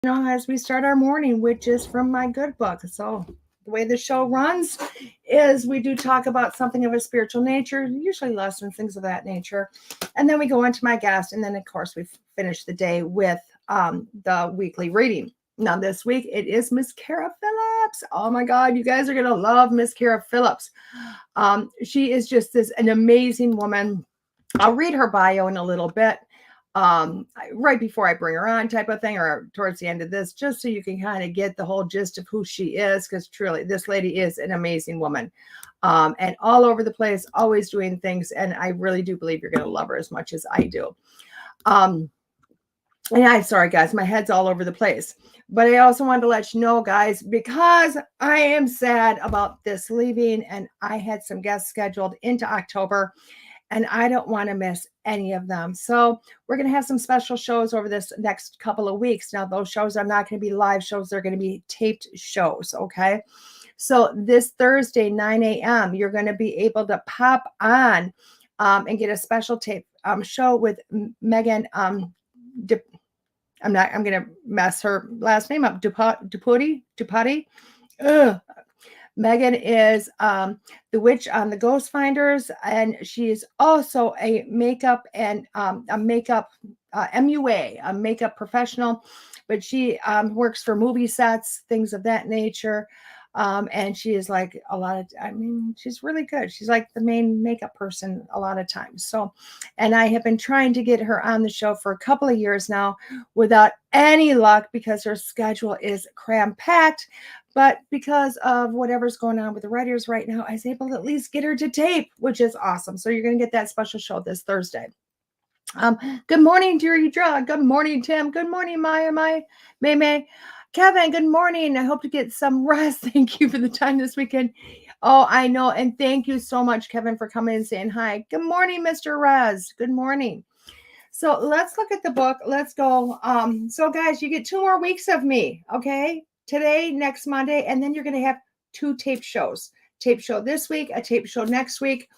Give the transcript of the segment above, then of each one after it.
as we start our morning, which is from my good book. So the way the show runs is we do talk about something of a spiritual nature, usually lessons, things of that nature. And then we go into my guest. And then, of course, we finish the day with the weekly reading. Now, this week, it is Miss Kara Phillips. Oh, my God, you guys are going to love Miss Kara Phillips. She is just an amazing woman. I'll read her bio in a little bit, right before I bring her on, type of thing, or towards the end of this, just so you can kind of get the whole gist of who she is, because truly, this lady is an amazing woman, and all over the place, always doing things, and I really do believe you're going to love her as much as I do. And I'm sorry, guys, my head's all over the place. But I also wanted to let you know, guys, because I am sad about this leaving, and I had some guests scheduled into October, and I don't want to miss any of them. So we're going to have some special shows over this next couple of weeks. Now, those shows are not going to be live shows. They're going to be taped shows, okay? So this Thursday, 9 a.m., you're going to be able to pop on and get a special tape show with Megan. I'm going to mess her last name up. Duputi. Megan is the witch on the Ghost Finders, and she is also a makeup and a makeup MUA, a makeup professional, but she works for movie sets, things of that nature. And she is like she's really good. She's like the main makeup person a lot of times. So, and I have been trying to get her on the show for a couple of years now without any luck because her schedule is cram packed. But because of whatever's going on with the writers right now, I was able to at least get her to tape, which is awesome. So you're going to get that special show this Thursday. Good morning, dearie Drug. Good morning, Tim. Good morning, Maya, May. Kevin, good morning. I hope to get some rest. Thank you for the time this weekend. Oh, I know. And thank you so much, Kevin, for coming and saying hi. Good morning, Mr. Rez. Good morning. So let's look at the book. Let's go. So guys, you get 2 more weeks of me. Okay. Today, next Monday, and then you're going to have 2 tape shows. Tape show this week, a tape show next week.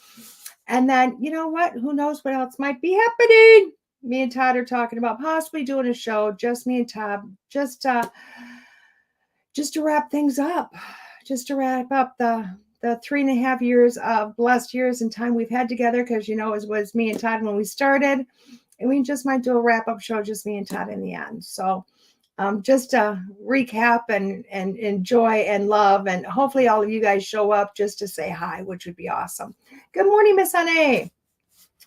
And then, you know what? Who knows what else might be happening? Me and Todd are talking about possibly doing a show, just me and Todd, just to wrap things up, just to wrap up the 3.5 years of blessed years and time we've had together. Because, it was me and Todd when we started. And we just might do a wrap-up show, just me and Todd in the end. So just to recap and enjoy and love, and hopefully all of you guys show up just to say hi, which would be awesome. Good morning, Miss Anne.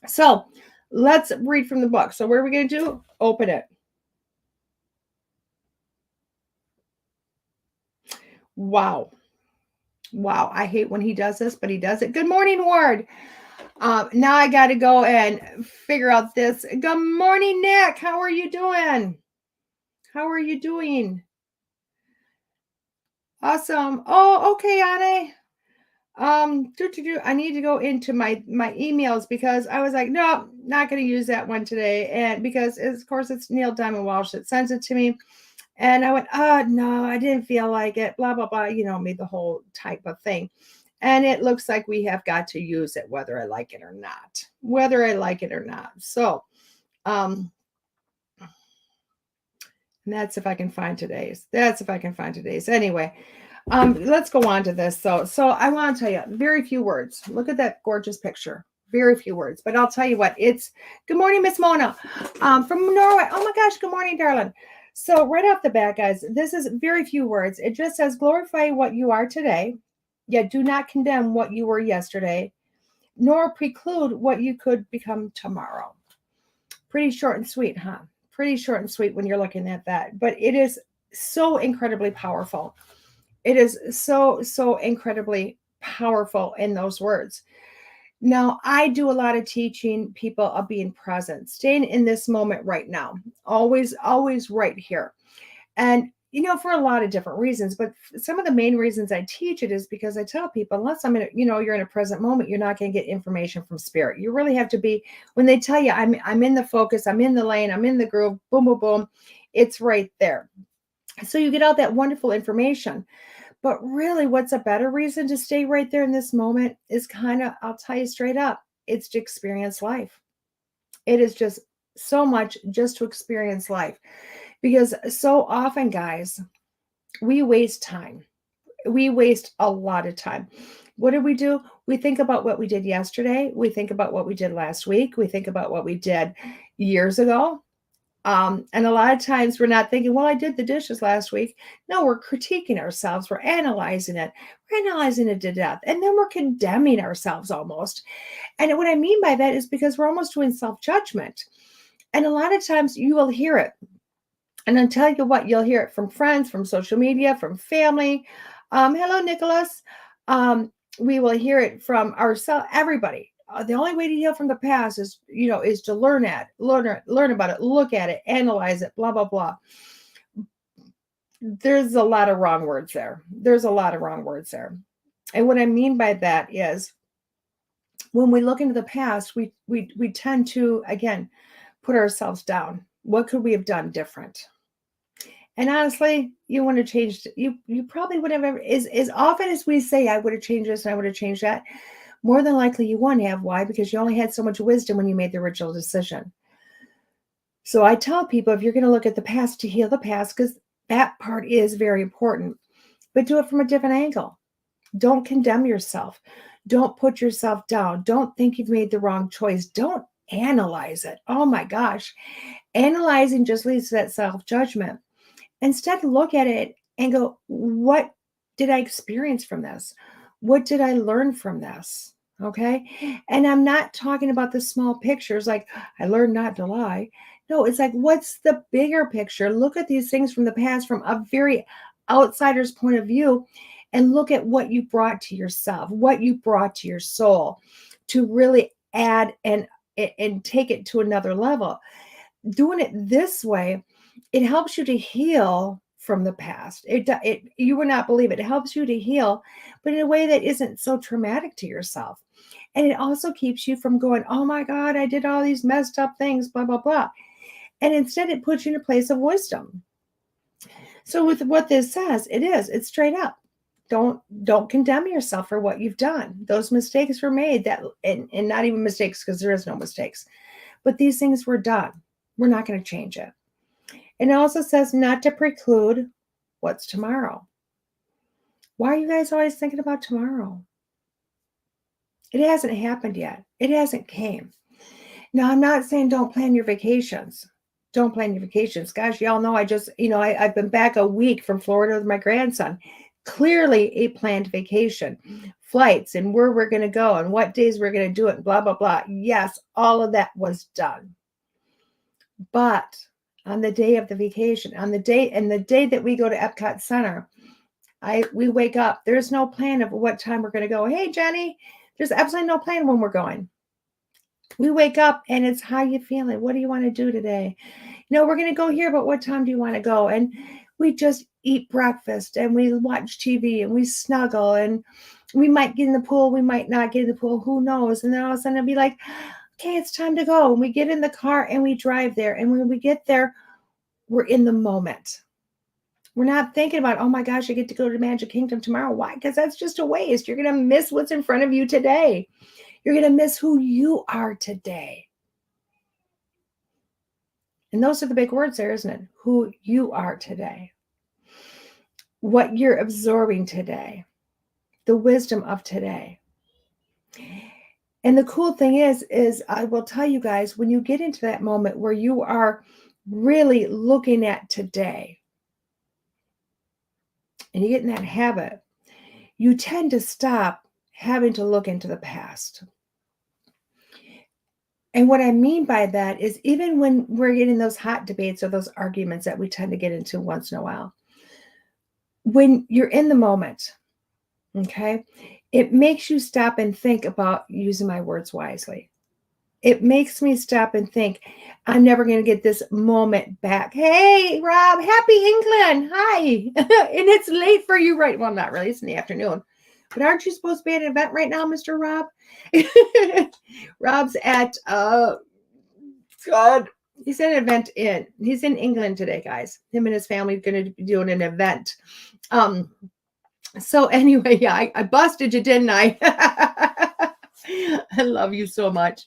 So let's read from the book. So what are we going to do? Open it. Wow. I hate when he does this, but he does it. Good morning, Ward. Now I got to go and figure out this. Good morning, Nick. How are you doing? How are you doing? Awesome. Oh, okay, Anne. I need to go into my emails because I was like, no, not going to use that one today. And because of course it's Neil Diamond Walsh that sends it to me. And I went, no, I didn't feel like it, blah, blah, blah, made the whole type of thing. And it looks like we have got to use it, whether I like it or not. So, and that's if I can find today's. Anyway, let's go on to this. So I want to tell you very few words. Look at that gorgeous picture. Very few words, but I'll tell you what, it's good morning, Miss Mona, from Norway. Oh my gosh. Good morning, darling. So right off the bat, guys, this is very few words. It just says glorify what you are today, yet do not condemn what you were yesterday, nor preclude what you could become tomorrow. Pretty short and sweet, huh? Pretty short and sweet when you're looking at that, but it is so incredibly powerful. It is so incredibly powerful in those words. Now, I do a lot of teaching people of being present, staying in this moment right now, always right here. And, for a lot of different reasons, but some of the main reasons I teach it is because I tell people, unless you're in a present moment, you're not going to get information from spirit. You really have to be, when they tell you, I'm in the focus, I'm in the lane, I'm in the groove, boom, boom, boom, it's right there. So you get all that wonderful information. But really, what's a better reason to stay right there in this moment is I'll tell you straight up, it's to experience life. It is just so much just to experience life. Because so often, guys, we waste time. We waste a lot of time. What do? We think about what we did yesterday. We think about what we did last week. We think about what we did years ago. And a lot of times we're not thinking, well, I did the dishes last week. No, we're critiquing ourselves. We're analyzing it. We're analyzing it to death. And then we're condemning ourselves almost. And what I mean by that is because we're almost doing self-judgment. And a lot of times you will hear it. And I'll tell you what, you'll hear it from friends, from social media, from family. Hello, Nicholas. We will hear it from ourselves, everybody. The only way to heal from the past is to learn about it, look at it, analyze it, blah, blah, blah. There's a lot of wrong words there. And what I mean by that is when we look into the past, we tend to, again, put ourselves down. What could we have done different? And honestly, you want to change, you probably would have ever, as often as we say, I would have changed this and I would have changed that, more than likely you won't have. Why? Because you only had so much wisdom when you made the original decision. So I tell people, if you're going to look at the past, to heal the past, because that part is very important, but do it from a different angle. Don't condemn yourself. Don't put yourself down. Don't think you've made the wrong choice. Don't analyze it. Oh my gosh. Analyzing just leads to that self-judgment. Instead, look at it and go, what did I experience from this? What did I learn from this? Okay. And I'm not talking about the small pictures like I learned not to lie. No, it's like, what's the bigger picture? Look at these things from the past from a very outsider's point of view and look at what you brought to yourself, what you brought to your soul to really add and take it to another level. Doing it this way, it helps you to heal from the past. You would not believe it. It helps you to heal, but in a way that isn't so traumatic to yourself. And it also keeps you from going, oh my God, I did all these messed up things, blah, blah, blah. And instead it puts you in a place of wisdom. So with what this says, it's straight up. Don't condemn yourself for what you've done. Those mistakes were made, and not even mistakes, because there is no mistakes. But these things were done. We're not going to change it. And it also says not to preclude what's tomorrow. Why are you guys always thinking about tomorrow? It hasn't happened yet. It hasn't came. Now, I'm not saying don't plan your vacations. Don't plan your vacations. Gosh, y'all know I've been back a week from Florida with my grandson. Clearly a planned vacation. Flights and where we're going to go and what days we're going to do it, blah, blah, blah. Yes, all of that was done. But on the day of the vacation, the day that we go to Epcot Center, we wake up. There's no plan of what time we're going to go. Hey, Jenny, there's absolutely no plan when we're going. We wake up and it's how you feeling. What do you want to do today? We're going to go here, but what time do you want to go? And we just eat breakfast and we watch TV and we snuggle and we might get in the pool. We might not get in the pool. Who knows? And then all of a sudden it'll be like, okay, it's time to go. And we get in the car and we drive there. And when we get there, we're in the moment. We're not thinking about, oh my gosh, I get to go to Magic Kingdom tomorrow. Why? Because that's just a waste. You're going to miss what's in front of you today. You're going to miss who you are today. And those are the big words there, isn't it? Who you are today. What you're absorbing today. The wisdom of today. And the cool thing is I will tell you guys, when you get into that moment where you are really looking at today, and you get in that habit, you tend to stop having to look into the past. And what I mean by that is even when we're getting those hot debates or those arguments that we tend to get into once in a while, when you're in the moment, okay, it makes you stop and think about using my words wisely. It makes me stop and think, I'm never going to get this moment back. Hey, Rob, happy England. Hi. And it's late for you, right? Well, not really. It's in the afternoon. But aren't you supposed to be at an event right now, Mr. Rob? Rob's at, God, he's at an event he's in England today, guys. Him and his family are going to be doing an event. So anyway, yeah, I busted you, didn't I? I love you so much.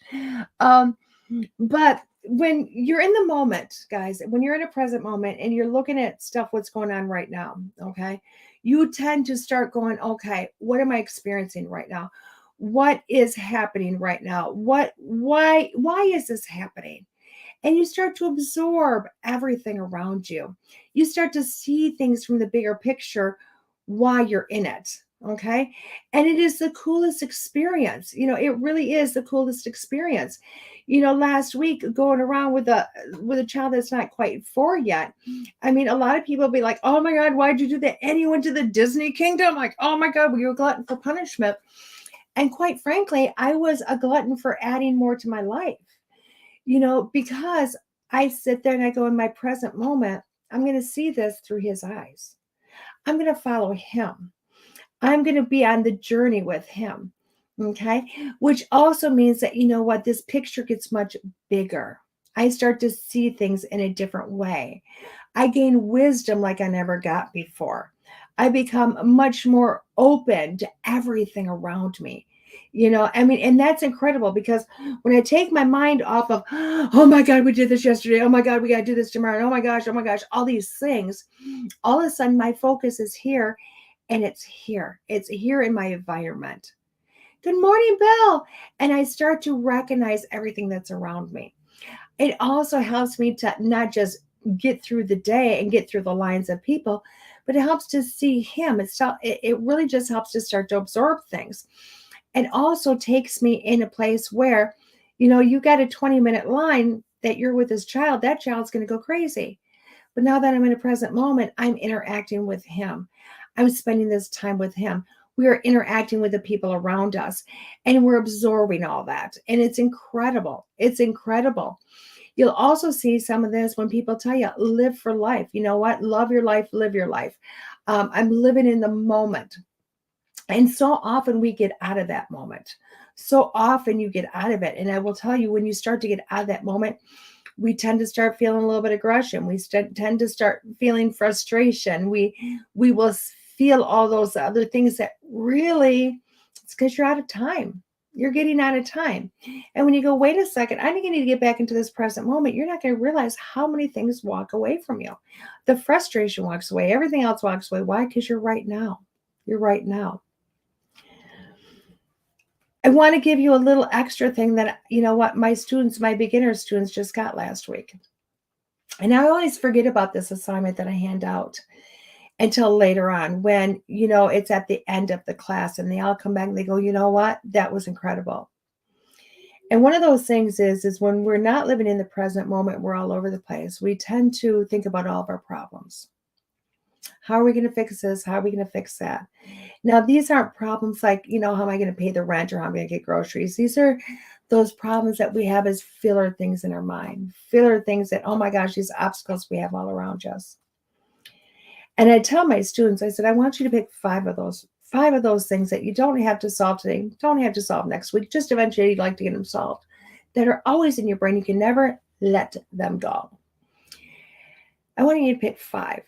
But when you're in the moment, guys, when you're in a present moment and you're looking at stuff, what's going on right now, okay, you tend to start going, okay, what am I experiencing right now? What is happening right now? Why is this happening? And you start to absorb everything around you. You start to see things from the bigger picture while you're in it. Okay. And it is the coolest experience. It really is the coolest experience. Last week going around with a child that's not quite 4 yet. I mean, a lot of people be like, oh my God, why'd you do that? And you went to the Disney kingdom? Like, oh my God, well, you're a glutton for punishment. And quite frankly, I was a glutton for adding more to my life, because I sit there and I go, in my present moment, I'm going to see this through his eyes. I'm going to follow him. I'm going to be on the journey with him. Okay. Which also means that, this picture gets much bigger. I start to see things in a different way. I gain wisdom like I never got before. I become much more open to everything around me. And that's incredible, because when I take my mind off of, oh my God, we did this yesterday. Oh my God, we got to do this tomorrow. Oh my gosh, all these things, all of a sudden my focus is here, and it's here. It's here in my environment. Good morning, Bill. And I start to recognize everything that's around me. It also helps me to not just get through the day and get through the lines of people, but it helps to see him. It really just helps to start to absorb things. And also takes me in a place where, you got a 20-minute line that you're with this child, that child's going to go crazy. But now that I'm in a present moment, I'm interacting with him. I'm spending this time with him. We are interacting with the people around us, and we're absorbing all that. And it's incredible. It's incredible. You'll also see some of this when people tell you, live for life. You know what? Love your life, live your life. I'm living in the moment. And so often we get out of that moment. So often you get out of it. And I will tell you, when you start to get out of that moment, we tend to start feeling a little bit of aggression. We tend to start feeling frustration. We will feel all those other things that really, it's because you're out of time. You're getting out of time. And when you go, wait a second, I think I need to get back into this present moment, you're not going to realize how many things walk away from you. The frustration walks away. Everything else walks away. Why? Because you're right now. You're right now. I want to give you a little extra thing that, my beginner students just got last week. And I always forget about this assignment that I hand out until later on when, it's at the end of the class and they all come back and they go, you know what? That was incredible. And one of those things is when we're not living in the present moment, we're all over the place. We tend to think about all of our problems. How are we going to fix this? How are we going to fix that? Now, these aren't problems like, how am I going to pay the rent or how am I going to get groceries? These are those problems that we have as filler things in our mind, filler things that, oh my gosh, these obstacles we have all around us. And I tell my students, I said, I want you to pick 5 of those things that you don't have to solve today, don't have to solve next week, just eventually you'd like to get them solved, that are always in your brain. You can never let them go. I want you to pick 5.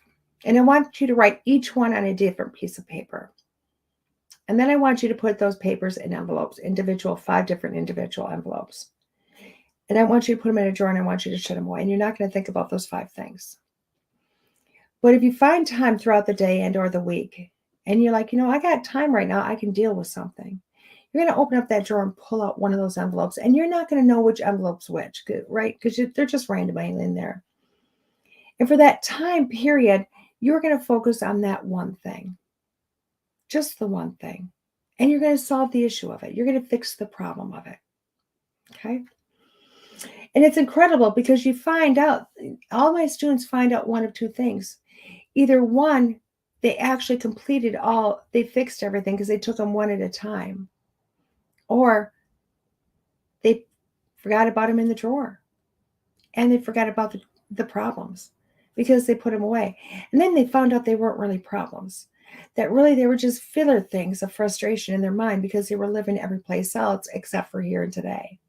And I want you to write each one on a different piece of paper. And then I want you to put those papers in envelopes, 5 different individual envelopes. And I want you to put them in a drawer and I want you to shut them away. And you're not going to think about those 5 things. But if you find time throughout the day and or the week, and you're like, I got time right now, I can deal with something. You're going to open up that drawer and pull out one of those envelopes. And you're not going to know which envelope's which, right? Because they're just randomly in there. And for that time period, you're going to focus on that one thing. Just the one thing. And you're going to solve the issue of it. You're going to fix the problem of it. Okay? And it's incredible because you find out, all my students find out one of 2 things. Either one, they actually completed they fixed everything because they took them one at a time. Or they forgot about them in the drawer. And they forgot about the problems because they put them away. And then they found out they weren't really problems. That really they were just filler things of frustration in their mind because they were living every place else except for here and today.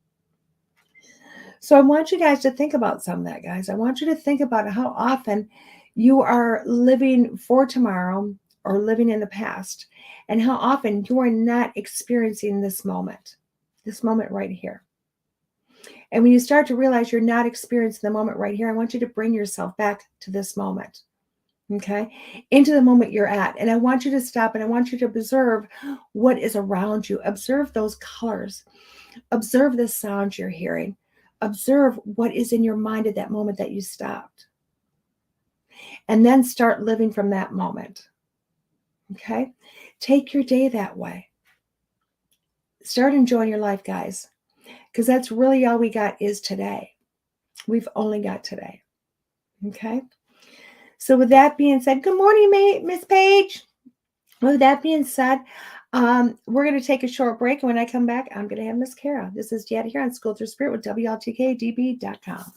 So I want you guys to think about some of that, guys. I want you to think about how often you are living for tomorrow or living in the past, and how often you are not experiencing this moment right here. And when you start to realize you're not experiencing the moment right here, I want you to bring yourself back to this moment. Okay, into the moment you're at. And I want you to stop and I want you to observe what is around you. Observe those colors. Observe the sounds you're hearing. Observe what is in your mind at that moment that you stopped. And then start living from that moment. Okay, take your day that way. Start enjoying your life, guys, because that's really all we got is today. We've only got today. Okay. So with that being said, good morning, Miss Paige. With that being said, we're going to take a short break. And when I come back, I'm going to have Miss Kara. This is Deanna here on School Through Spirit with WLTKDB.com.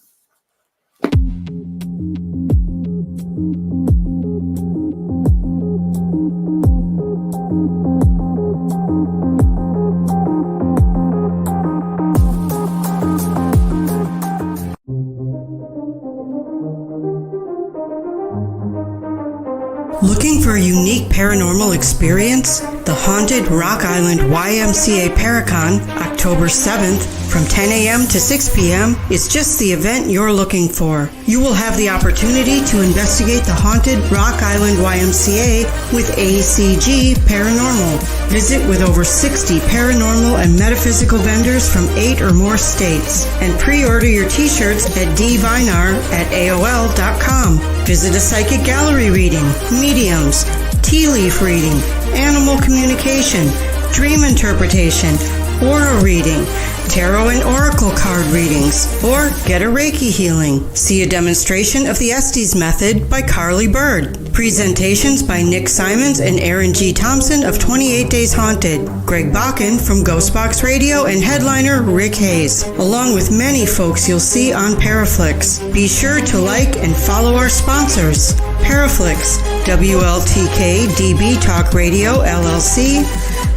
Looking for a unique paranormal experience? The Haunted Rock Island YMCA Paracon, October 7th, from 10 a.m. to 6 p.m. is just the event you're looking for. You will have the opportunity to investigate the Haunted Rock Island YMCA with ACG Paranormal. Visit with over 60 paranormal and metaphysical vendors from 8 or more states. And pre-order your t-shirts at dvinar@aol.com. Visit a psychic gallery reading, mediums, tea leaf reading, animal communication, dream interpretation, aura reading, tarot and oracle card readings, or get a Reiki healing. See a demonstration of the Estes method by Carly Bird. Presentations by Nick Simons and Aaron G. Thompson of 28 Days Haunted, Greg Bakken from Ghostbox Radio, and headliner Rick Hayes, along with many folks you'll see on Paraflix. Be sure to like and follow our sponsors: Paraflix, WLTK DB Talk Radio LLC,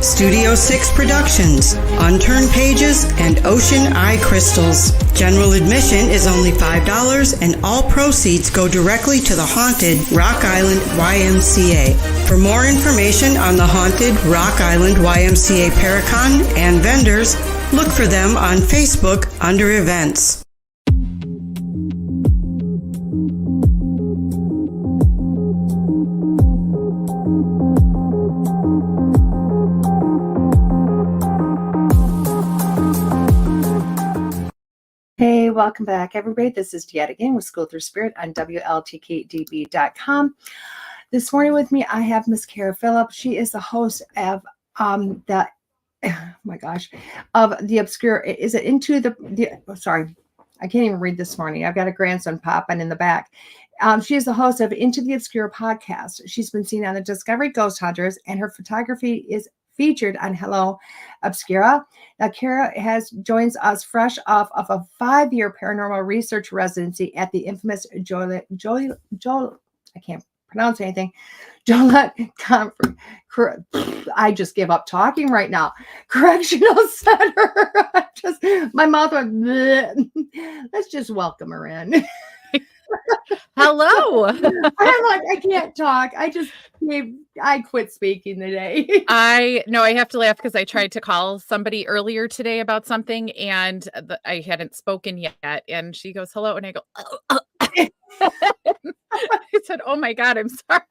Studio 6 Productions, Unturned Pages, and Ocean Eye Crystals. General admission is only $5 and all proceeds go directly to the Haunted Rock Island YMCA. For more information on the Haunted Rock Island YMCA Paracon and vendors, look for them on Facebook under Events. Hey, welcome back, everybody. This is Deanna again with School Through Spirit on WLTKDB.com. This morning with me, I have Miss Kara Phillips. She is the host of of the obscure. Is it into the? Sorry, I can't even read this morning. I've got a grandson popping in the back. She is the host of Into the Obscure podcast. She's been seen on the Discovery Ghost Hunters, and her photography is featured on Hello Obscura. Now, Kara joins us fresh off of a 5-year paranormal research residency at the infamous I can't pronounce anything. Joliet I just give up talking right now. Correctional Center. My mouth went bleh. Let's just welcome her in. Hello. I'm like, I can't talk. I quit speaking today. I have to laugh because I tried to call somebody earlier today about something and I hadn't spoken yet. And she goes, hello. And I go, oh. I said, oh my God, I'm sorry.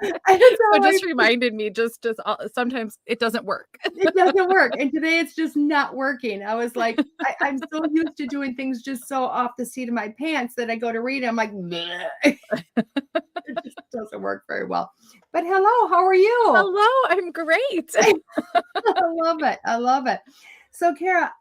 So it just reminded me just sometimes it doesn't work. It doesn't work. And today it's just not working. I was like, I'm so used to doing things just so off the seat of my pants that I go to read. I'm like, it just doesn't work very well. But hello, how are you? Hello, I'm great. I love it. I love it. So Kara,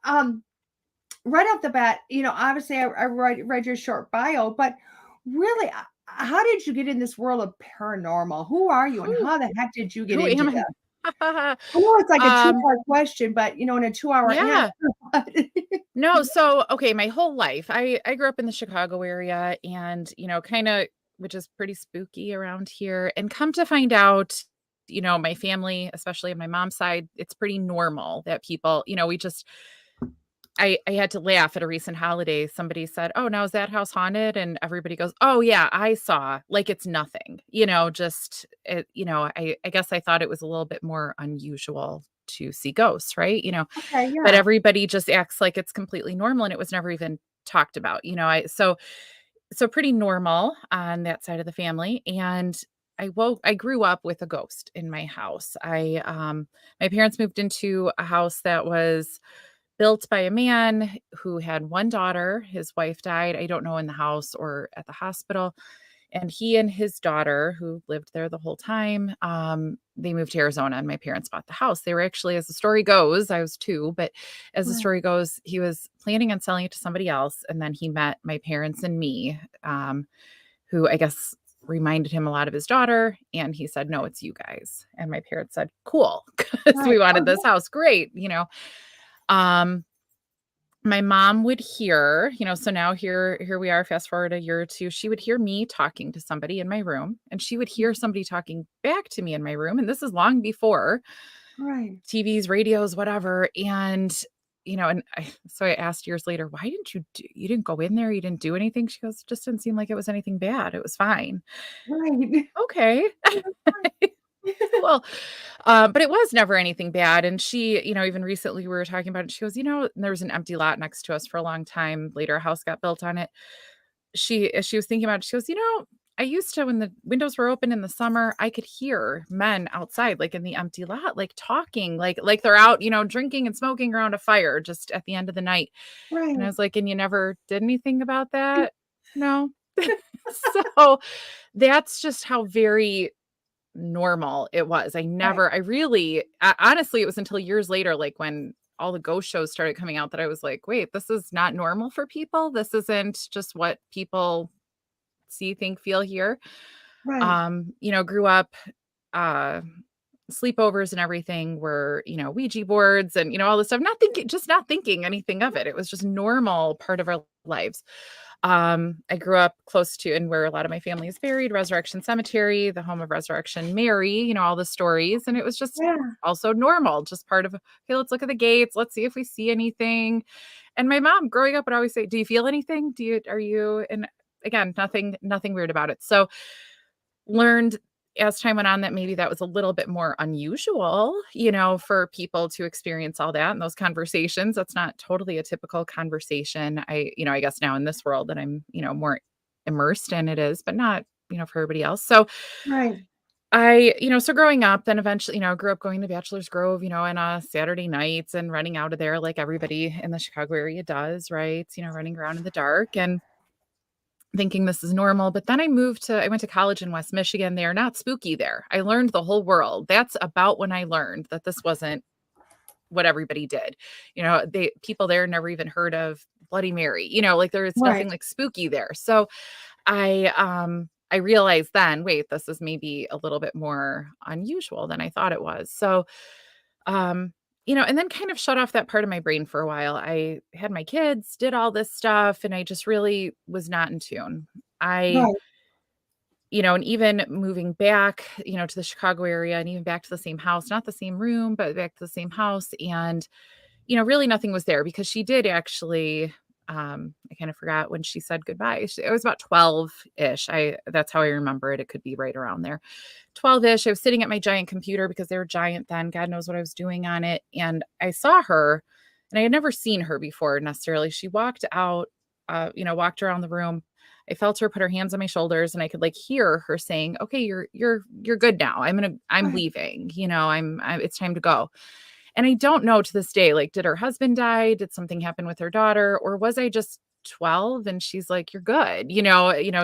right off the bat, obviously I read your short bio, but really, how did you get in this world of paranormal? Who are you and how the heck did you get into that? I know it's like a 2-part question, but in a 2-hour answer. No, so okay, my whole life I grew up in the Chicago area and kind of, which is pretty spooky around here, and come to find out, my family, especially on my mom's side, it's pretty normal that people, we just I had to laugh at a recent holiday. Somebody said, oh, now is that house haunted? And everybody goes, oh yeah, I saw, like, it's nothing, I guess I thought it was a little bit more unusual to see ghosts, right? Okay, But yeah. everybody just acts like it's completely normal and it was never even talked about. So pretty normal on that side of the family. And I grew up with a ghost in my house. My parents moved into a house that was built by a man who had one daughter. His wife died, I don't know, in the house or at the hospital. And he and his daughter, who lived there the whole time, they moved to Arizona and my parents bought the house. They were actually, as the story goes, I was two, but as the Right. story goes, he was planning on selling it to somebody else. And then he met my parents and me, who I guess reminded him a lot of his daughter. And he said, no, it's you guys. And my parents said, cool, because Right. we wanted Oh, this house. Great. Um, my mom would hear, so now here we are, fast forward a year or two, she would hear me talking to somebody in my room, and she would yeah. hear somebody talking back to me in my room, and this is long before Right. TVs, radios, whatever. And so I asked years later, why didn't you didn't go in there, you didn't do anything? She goes, it just didn't seem like it was anything bad, it was fine. Right. Okay. Cool. But it was never anything bad. And she, even recently we were talking about it. She goes, there was an empty lot next to us for a long time. Later, a house got built on it. As she was thinking about it, she goes, I used to, when the windows were open in the summer, I could hear men outside, like in the empty lot, like talking, like they're out, drinking and smoking around a fire just at the end of the night. And I Right. was like, and you never did anything about that? No. So that's just how very normal it was. Right. Honestly, it was until years later, like when all the ghost shows started coming out, that I was like, wait, this is not normal for people. This isn't just what people see, think, feel, hear. Right. Grew up, uh, sleepovers and everything were, Ouija boards and, all this stuff, not thinking anything of it. It was just normal part of our lives. I grew up close to and where a lot of my family is buried, Resurrection Cemetery, the home of Resurrection Mary, all the stories. And it was just Yeah. also normal, just part of, okay, let's look at the gates. Let's see if we see anything. And my mom growing up would always say, do you feel anything? Are you, and again, nothing weird about it. So learned as time went on that maybe that was a little bit more unusual, for people to experience all that and those conversations. That's not totally a typical conversation. I guess now in this world that I'm, more immersed in, it is, but not, for everybody else. So Right. so growing up, then eventually, grew up going to Bachelor's Grove, on Saturday nights and running out of there like everybody in the Chicago area does, right? Running around in the dark and thinking this is normal. But then I went to college in West Michigan. They're not spooky there. I learned the whole world. That's about when I learned that this wasn't what everybody did. People there never even heard of Bloody Mary, like there is Right. nothing like spooky there. So I realized then, wait, this is maybe a little bit more unusual than I thought it was. So and then kind of shut off that part of my brain for a while. I had my kids, did all this stuff, and I just really was not in tune. I, Right. and even moving back, to the Chicago area and even back to the same house, not the same room, but back to the same house. And, really nothing was there because she did actually, I kind of forgot when she said goodbye. It was about 12-ish. That's how I remember it. It could be right around there. 12-ish. I was sitting at my giant computer because they were giant then. God knows what I was doing on it. And I saw her and I had never seen her before necessarily. She walked out, walked around the room. I felt her put her hands on my shoulders and I could like hear her saying, okay, you're good now. I'm Right. leaving, it's time to go. And I don't know to this day, like, did her husband die? Did something happen with her daughter? Or was I just 12 and she's like, you're good,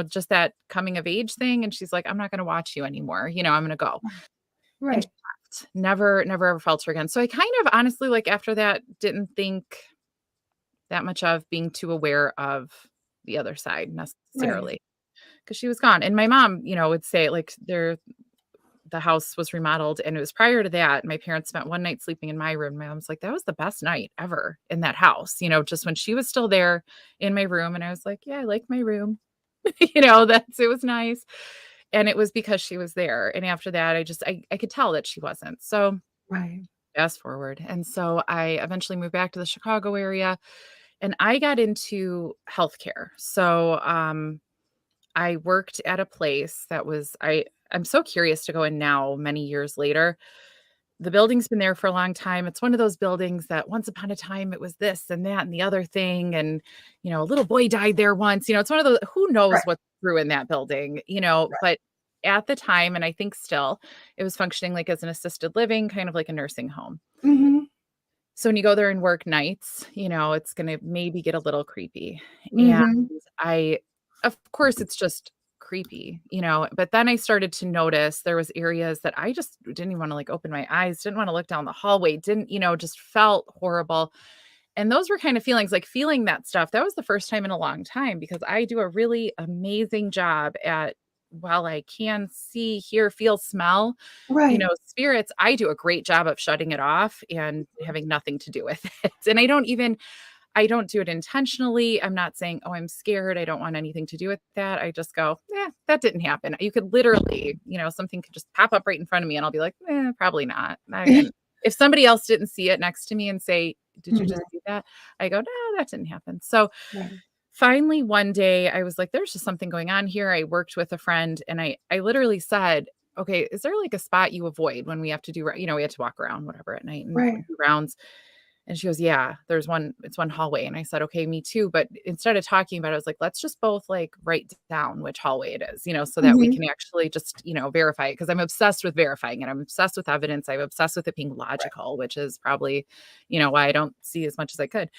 just that coming of age thing. And she's like, I'm not going to watch you anymore. I'm going to go. And she Right. left. Never ever felt her again. So I kind of honestly, like after that, didn't think that much of being too aware of the other side Right. necessarily because she was gone. And my mom, would say like the house was remodeled and it was prior to that. My parents spent one night sleeping in my room. My mom's like, that was the best night ever in that house, just when she was still there in my room. And I was like, yeah, I like my room. It was nice. And it was because she was there. And after that, I could tell that she wasn't. So Right. fast forward. And so I eventually moved back to the Chicago area and I got into healthcare. So, I worked at a place that was I'm so curious to go in now many years later. the building's been there for a long time. It's one of those buildings that once upon a time it was this and that and the other thing. And, a little boy died there once. It's one of those, who knows Right. what's through in that building, Right. but at the time, and I think still, it was functioning like as an assisted living, kind of like a nursing home. Mhm. So when you go there and work nights, it's going to maybe get a little creepy. And Mhm. of course, it's just creepy, but then I started to notice there was areas that I just didn't even want to like open my eyes, didn't want to look down the hallway, didn't, just felt horrible. And those were kind of feelings like feeling that stuff. That was the first time in a long time because I do a really amazing job at, while I can see, hear, feel, smell, Right. spirits, I do a great job of shutting it off and having nothing to do with it. And I don't do it intentionally. I'm not saying, oh, I'm scared, I don't want anything to do with that. I just go, that didn't happen. You could literally, something could just pop up right in front of me and I'll be like, probably not. And if somebody else didn't see it next to me and say, did you just Mhm. see that? I go, no, that didn't happen. So Right. finally, one day I was like, there's just something going on here. I worked with a friend and I literally said, okay, is there like a spot you avoid when we have to do, we had to walk around whatever at night and Right. do rounds. And she goes, yeah, there's one, it's one hallway. And I said, okay, me too. But instead of talking about it, I was like, let's just both like write down which hallway it is, so that we Mhm. can actually just, verify it. Cause I'm obsessed with verifying it. I'm obsessed with evidence. I'm obsessed with it being Right. logical, which is probably, why I don't see as much as I could.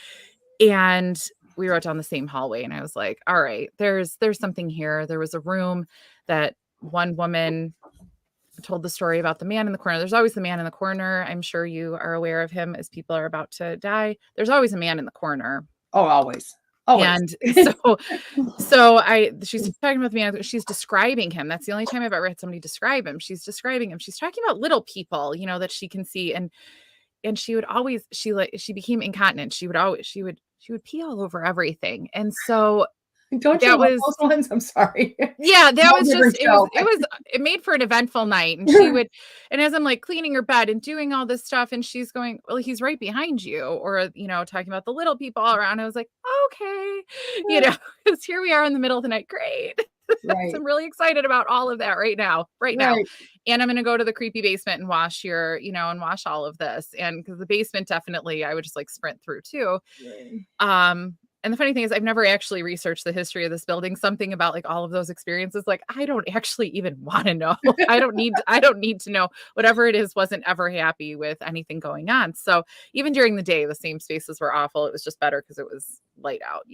And we wrote down the same hallway and I was like, all right, there's something here. There was a room that one woman told the story about the man in the corner. There's always the man in the corner. I'm sure you are aware of him as people are about to die. There's always a man in the corner. Oh, always. Always. And she's talking about the man, she's describing him. That's the only time I've ever had somebody describe him. She's describing him. She's talking about little people, that she can see. And she would always, she became incontinent. She would pee all over everything. And so Don't you that love was, those ones? I'm sorry. yeah, that Whole was just, different show. it made for an eventful night. And and as I'm like cleaning her bed and doing all this stuff, and she's going, well, he's right behind you, or, talking about the little people all around. I was like, okay, because here we are in the middle of the night. Great. Right. I'm really excited about all of that right now. Right. And I'm going to go to the creepy basement and wash and wash all of this. And because the basement definitely, I would just like sprint through too. Right. And the funny thing is I've never actually researched the history of this building, something about like all of those experiences. Like, I don't actually even want to know. I don't need to know. Whatever it is wasn't ever happy with anything going on. So even during the day, the same spaces were awful. It was just better because it was light out,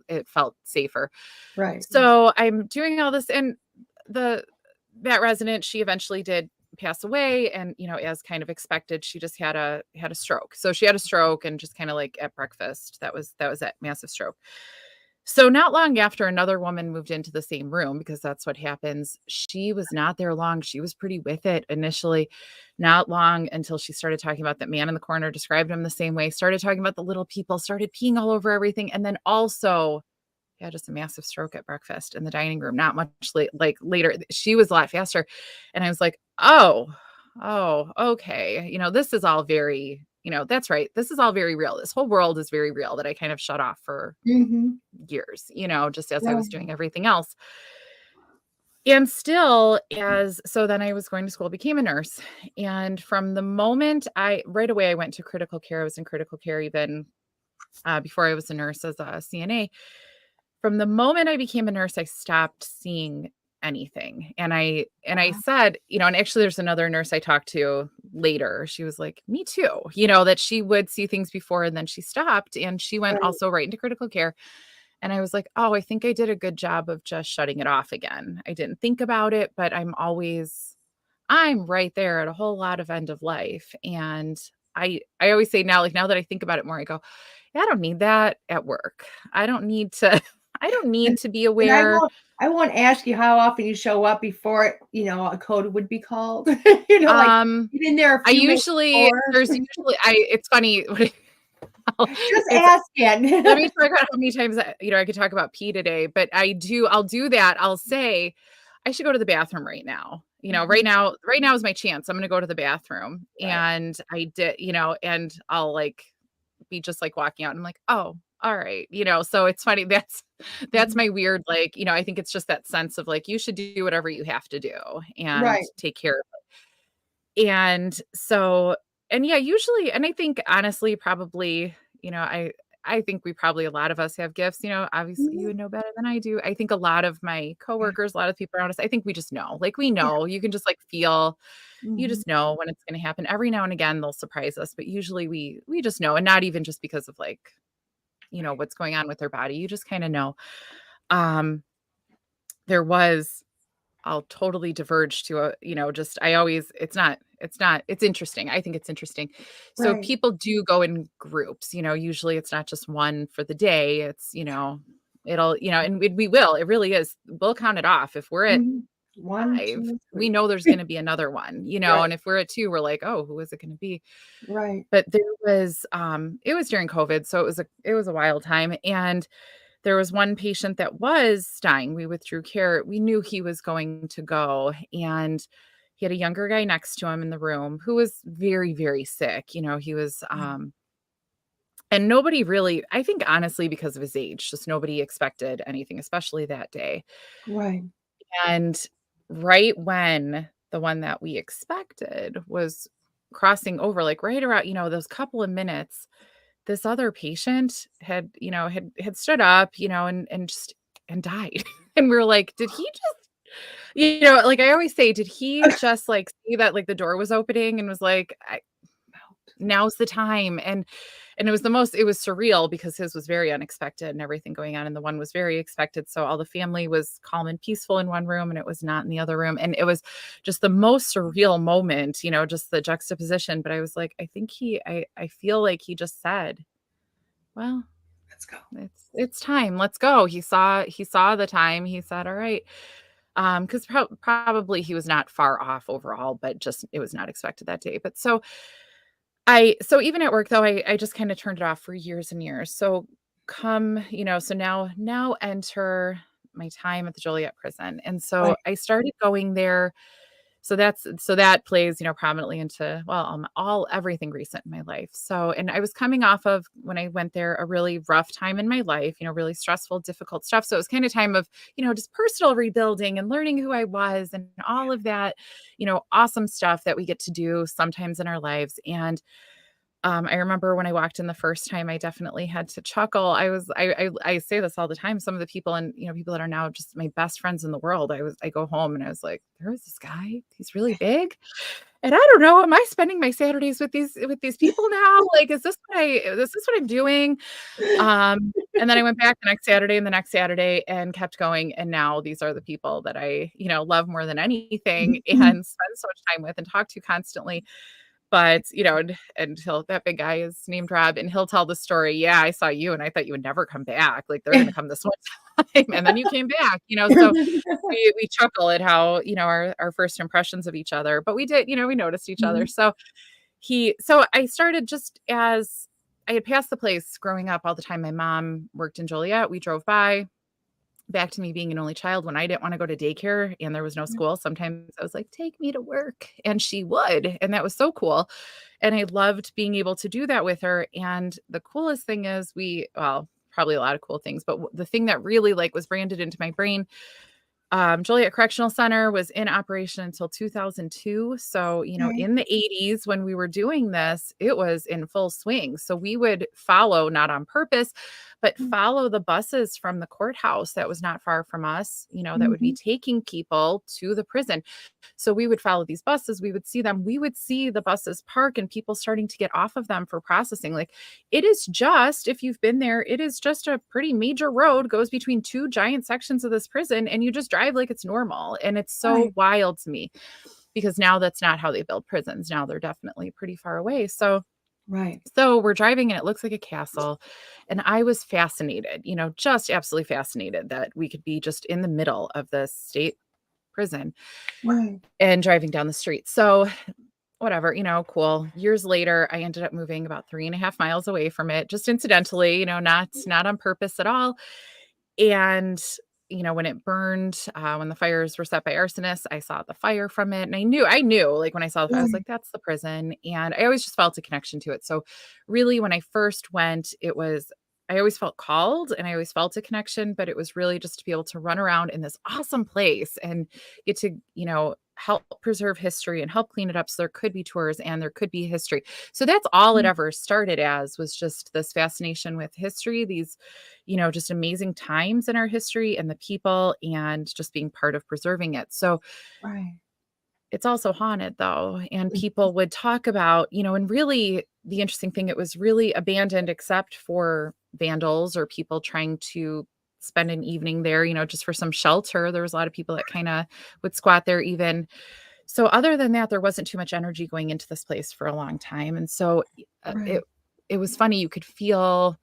it felt safer. Right. So I'm doing all this, and that resident, she eventually did pass away, and as kind of expected, she just had a stroke. So she had a stroke, and just kind of like at breakfast, that was that massive stroke. So not long after, another woman moved into the same room, because that's what happens. She was not there long. She was pretty with it initially. Not long until she started talking about that man in the corner, described him the same way, started talking about the little people, started peeing all over everything, and then also just a massive stroke at breakfast in the dining room. Not much later, she was a lot faster. And I was like, oh, okay. This is all very, that's right. This is all very real. This whole world is very real, that I kind of shut off for Mhm. years, just as I Yeah. was doing everything else. And still, so then I was going to school, became a nurse. And from the moment right away, I went to critical care. I was in critical care even before I was a nurse as a CNA. From the moment I became a nurse, I stopped seeing anything. And I said, and actually there's another nurse I talked to later. She was like, me too, that she would see things before and then she stopped, and she went Right. also right into critical care. And I was like, oh, I think I did a good job of just shutting it off again. I didn't think about it, but I'm right there at a whole lot of end of life. And I always say now, like now that I think about it more, I go, I don't need that at work. I don't need to be And aware. I won't ask you how often you show up before, a code would be called. Like, you've been there a I few minutes usually before. it's funny. Just It's asking. Let me talk about how many times I could talk about pee today, but I'll do that. I'll say I should go to the bathroom right now. Mhm. Right now is my chance. I'm going to go to the bathroom. Right. And I did, and I'll like be just like walking out and I'm like, oh, all right. So it's funny. That's Mhm. my weird, like, I think it's just that sense of like, you should do whatever you have to do and Right. take care of it. And so, and yeah, usually, and I think honestly, probably, I think we probably, a lot of us have gifts, obviously you Mhm. would know better than I do. I think a lot of my Yeah. coworkers, a lot of people around us, I think we just know, like we Yeah. know, you can just like feel, you Mhm. just know when it's going to happen. Every now and again, they'll surprise us, but usually we just know, and not even just because of like, Right. what's going on with their body. You just kind of know. Um, there was I'll totally diverge to just I always it's interesting. I think it's interesting. So Right. people do go in groups, usually it's not just one for the day. It's, it'll, and we will, it really is. We'll count it off. If we're at Mhm. 1, 5, 2, we 3. know there's going to be another one, Right. and if we're at 2, we're like, oh, who is it going to be? Right. But there was, it was during COVID. So it was a wild time. And there was one patient that was dying. We withdrew care. We knew he was going to go, and he had a younger guy next to him in the room who was very, very sick. He was, Yeah. and nobody really, I think honestly, because of his age, just nobody expected anything, especially that day. Right. And right when the one that we expected was crossing over, like right around, those couple of minutes, this other patient had stood up, and just and died. And we were like, did he just, like I always say, did he just like see that like the door was opening and was like, now's the time? And it was surreal because his was very unexpected and everything going on. And the one was very expected. So all the family was calm and peaceful in one room and it was not in the other room. And it was just the most surreal moment, just the juxtaposition. But I was like, I feel like he just said, well, Let's go. it's time. Let's go. He saw the time. He said, all right. Because probably he was not far off overall, but just it was not expected that day. But so even at work though, I just kind of turned it off for years and years. So so now enter my time at the Joliet prison. And so Right. I started going there. So that plays, prominently into, well, all everything recent in my life. So, and I was coming off of, when I went there, a really rough time in my life, really stressful, difficult stuff. So it was kind of time of, just personal rebuilding and learning who I was and all of that, awesome stuff that we get to do sometimes in our lives. And I remember when I walked in the first time, I definitely had to chuckle. I say this all the time. Some of the people, and people that are now just my best friends in the world, I go home and I was like, there was this guy. He's really big, and I don't know. Am I spending my Saturdays with these people now? Like, is this what I'm doing? And then I went back the next Saturday and the next Saturday and kept going. And now these are the people that I, love more than anything and Mhm. spend so much time with and talk to constantly. But, and he'll, that big guy is named Rob, and he'll tell the story. Yeah, I saw you and I thought you would never come back. Like they're going to come this one time. And then you came back, so we chuckle at how, our first impressions of each other, but we did, we noticed each other. Mhm. So I started just as I had passed the place growing up all the time. My mom worked in Joliet. We drove by. Back to me being an only child, when I didn't wanna go to daycare and there was no school, sometimes I was like, "Take me to work," and she would, and that was so cool, and I loved being able to do that with her. And the coolest thing is probably a lot of cool things, but the thing that really, like, was branded into my brain, Joliet Correctional Center was in operation until 2002. So, Okay. in the 80s when we were doing this, it was in full swing. So we would follow, not on purpose, but Mm. follow the buses from the courthouse that was not far from us, that would be Mhm. taking people to the prison. So we would follow these buses, we would see them, we would see the buses park and people starting to get off of them for processing. Like, it is just, if you've been there, it is just a pretty major road, goes between two giant sections of this prison, and you just drive like it's normal. And it's so Right. wild to me because now that's not how they build prisons. Now they're definitely pretty far away. Right. So we're driving and it looks like a castle. And I was fascinated, just absolutely fascinated that we could be just in the middle of the state prison Right. and driving down the street. So whatever, cool. Years later, I ended up moving about 3.5 miles away from it, just incidentally, not on purpose at all. And, when it burned, when the fires were set by arsonists, I saw the fire from it. And I knew, like when I saw the fire, I was Right. like, that's the prison. And I always just felt a connection to it. So really, when I first went, it was I always felt called and I always felt a connection, but it was really just to be able to run around in this awesome place and get to, help preserve history and help clean it up so there could be tours and there could be history. So that's all it Mm. ever started as, was just this fascination with history, these, just amazing times in our history and the people and just being part of preserving it. So Right. it's also haunted though, and Mm. people would talk about, and really the interesting thing, it was really abandoned except for vandals or people trying to spend an evening there, just for some shelter. There was a lot of people that kind of would squat there even. So other than that, there wasn't too much energy going into this place for a long time. And so Right. it was funny. You could feel,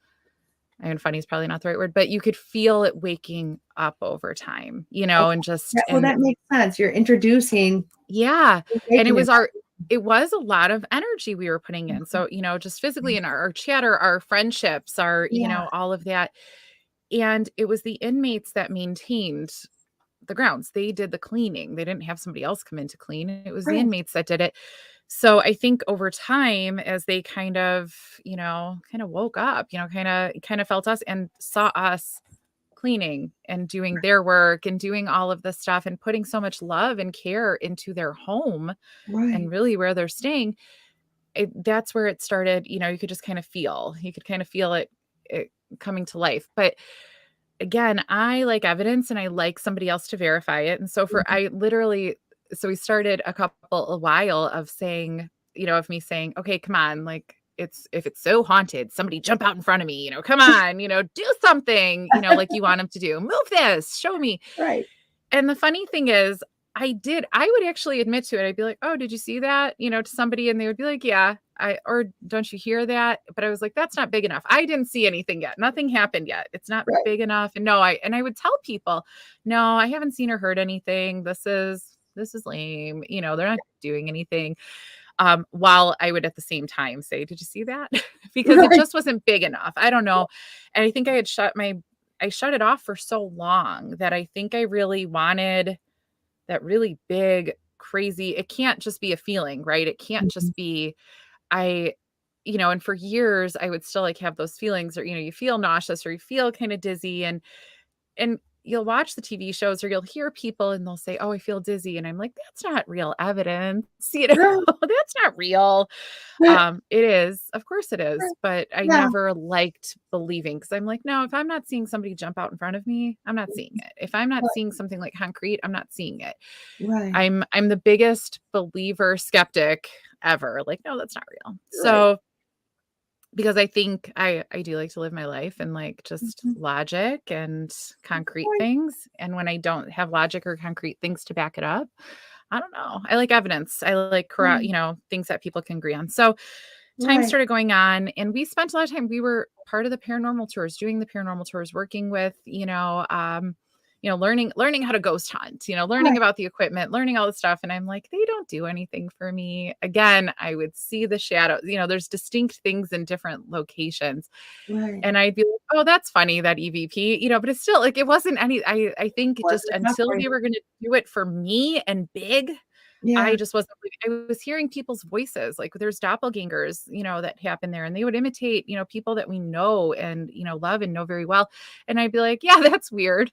and funny is probably not the right word, but you could feel it waking up over time, Okay. and just, Yeah, well, that makes sense. You're introducing yeah, and making it. it was a lot of energy we were putting in. So, just physically in our chatter, our friendships, our, Yeah. all of that. And it was the inmates that maintained the grounds. They did the cleaning. They didn't have somebody else come in to clean. It was the Right. inmates that did it. So I think over time, as they kind of woke up, kind of felt us and saw us cleaning and doing their work and doing all of this stuff and putting so much love and care into their home and Right. really where they're staying, that's where it started. You could just you could kind of feel it coming to life. But again, I like evidence and I like somebody else to verify it. And so Mhm. we started a while of saying, of me saying, okay, come on, like, if it's so haunted, somebody jump out in front of me, come on, do something, like you want them to do, move this, show me. Right. And the funny thing is, I would actually admit to it. I'd be like, "Oh, did you see that?" To somebody, and they would be like, "Yeah." Or "Don't you hear that?" But I was like, "That's not big enough. I didn't see anything yet. Nothing happened yet. It's not Right. big enough." And no, I would tell people, "No, I haven't seen or heard anything. This is lame. They're not doing anything." While I would at the same time say, "Did you see that?" Because it Right. just wasn't big enough. I don't know. And I think I shut it off for so long that I think I really wanted that really big, crazy, it can't just be a feeling, right? It can't Mhm. just be, I, and for years I would still like have those feelings, or, you feel nauseous or you feel kind of dizzy, and you'll watch the TV shows or you'll hear people and they'll say, "Oh, I feel dizzy." And I'm like, that's not real evidence. Right. That's not real. It is. Of course it is. Right. But I Yeah. never liked believing, because I'm like, no, if I'm not seeing somebody jump out in front of me, I'm not seeing it. If I'm not Right. seeing something like concrete, I'm not seeing it. Right. I'm the biggest believer skeptic ever. Like, no, that's not real. Right. So because I think I do like to live my life and like just Mhm. logic and concrete Right. things. And when I don't have logic or concrete things to back it up, I don't know. I like evidence. I like Right. things that people can agree on. So time Right. started going on and we spent a lot of time. We were part of the paranormal tours, doing the paranormal tours, working with, learning how to ghost hunt, learning Right. about the equipment, learning all the stuff. And I'm like, they don't do anything for me. Again, I would see the shadow, there's distinct things in different locations. Right. And I'd be like, oh, that's funny, that EVP, but it's still like, it wasn't I think just Wasn't enough until for you. they were going to do it for me and big, I Yeah. just wasn't I was hearing people's voices, like there's doppelgangers, that happen there, and they would imitate, people that we know and, love and know very well. And I'd be like, yeah, that's weird.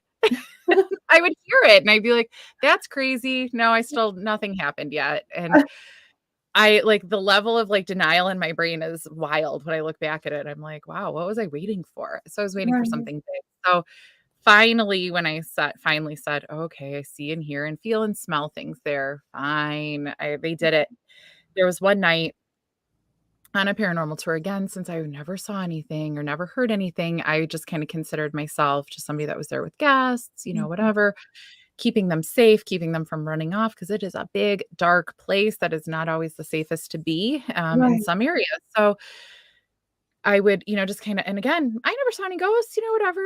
I would hear it and I'd be like, that's crazy. No, nothing happened yet. And I like the level of like denial in my brain is wild when I look back at it. I'm like, wow, what was I waiting for? So I was waiting for Right. something big. So finally, when finally said, "Okay, I see and hear and feel and smell things there." Fine. They did it. There was one night on a paranormal tour again, since I never saw anything or never heard anything, I just kind of considered myself just somebody that was there with guests, Mhm. whatever, keeping them safe, keeping them from running off, because it is a big, dark place that is not always the safest to be in Right. some areas. So I would, just kinda, and again, I never saw any ghosts, whatever,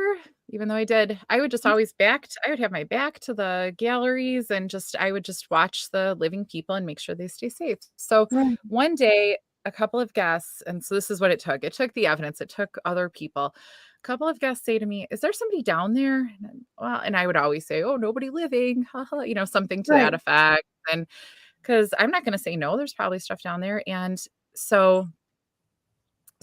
even though I did. I would just always I would have my back to the galleries and I would just watch the living people and make sure they stay safe. So Right. one day, a couple of guests, and so this is what it took. It took the evidence, it took other people. A couple of guests say to me, "Is there somebody down there?" And I would always say, "Oh, nobody living, haha," something to that Right. effect. And because I'm not gonna say no, there's probably stuff down there. And so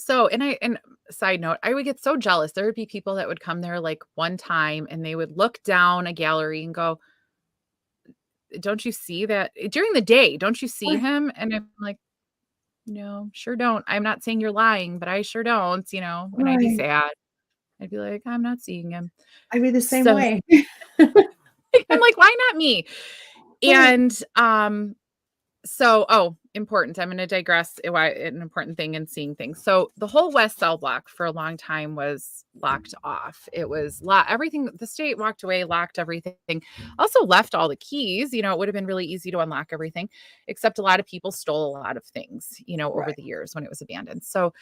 So, and side note, I would get so jealous. There would be people that would come there like one time and they would look down a gallery and go, "Don't you see that during the day? Don't you see Right. him?" And I'm like, "No, sure don't. I'm not saying you're lying, but I sure don't." And I'd be Right. sad. I'd be like, "I'm not seeing him." I'd be the same So way. I'm like, "Why not me?" Right. And So, important. I'm going to digress. Why an important thing in seeing things. So, the whole West Cell block for a long time was locked off. It was everything. The state walked away, locked everything. Also left all the keys. It would have been really easy to unlock everything, except a lot of people stole a lot of things. Over Right. the years when it was abandoned. So,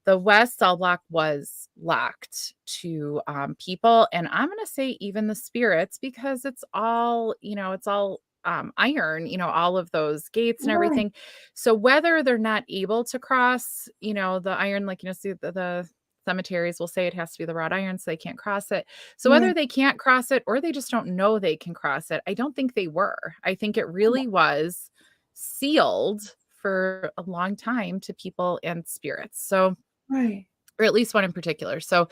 the West Cell block was locked to people, and I'm going to say even the spirits, because it's all, it's all iron, all of those gates and Right. everything. So whether they're not able to cross, the iron, like, see the cemeteries will say it has to be the wrought iron, so they can't cross it. So whether Right. they can't cross it or they just don't know they can cross it, I don't think they were. I think it really was sealed for a long time to people and spirits. So, Right. or at least one in particular. So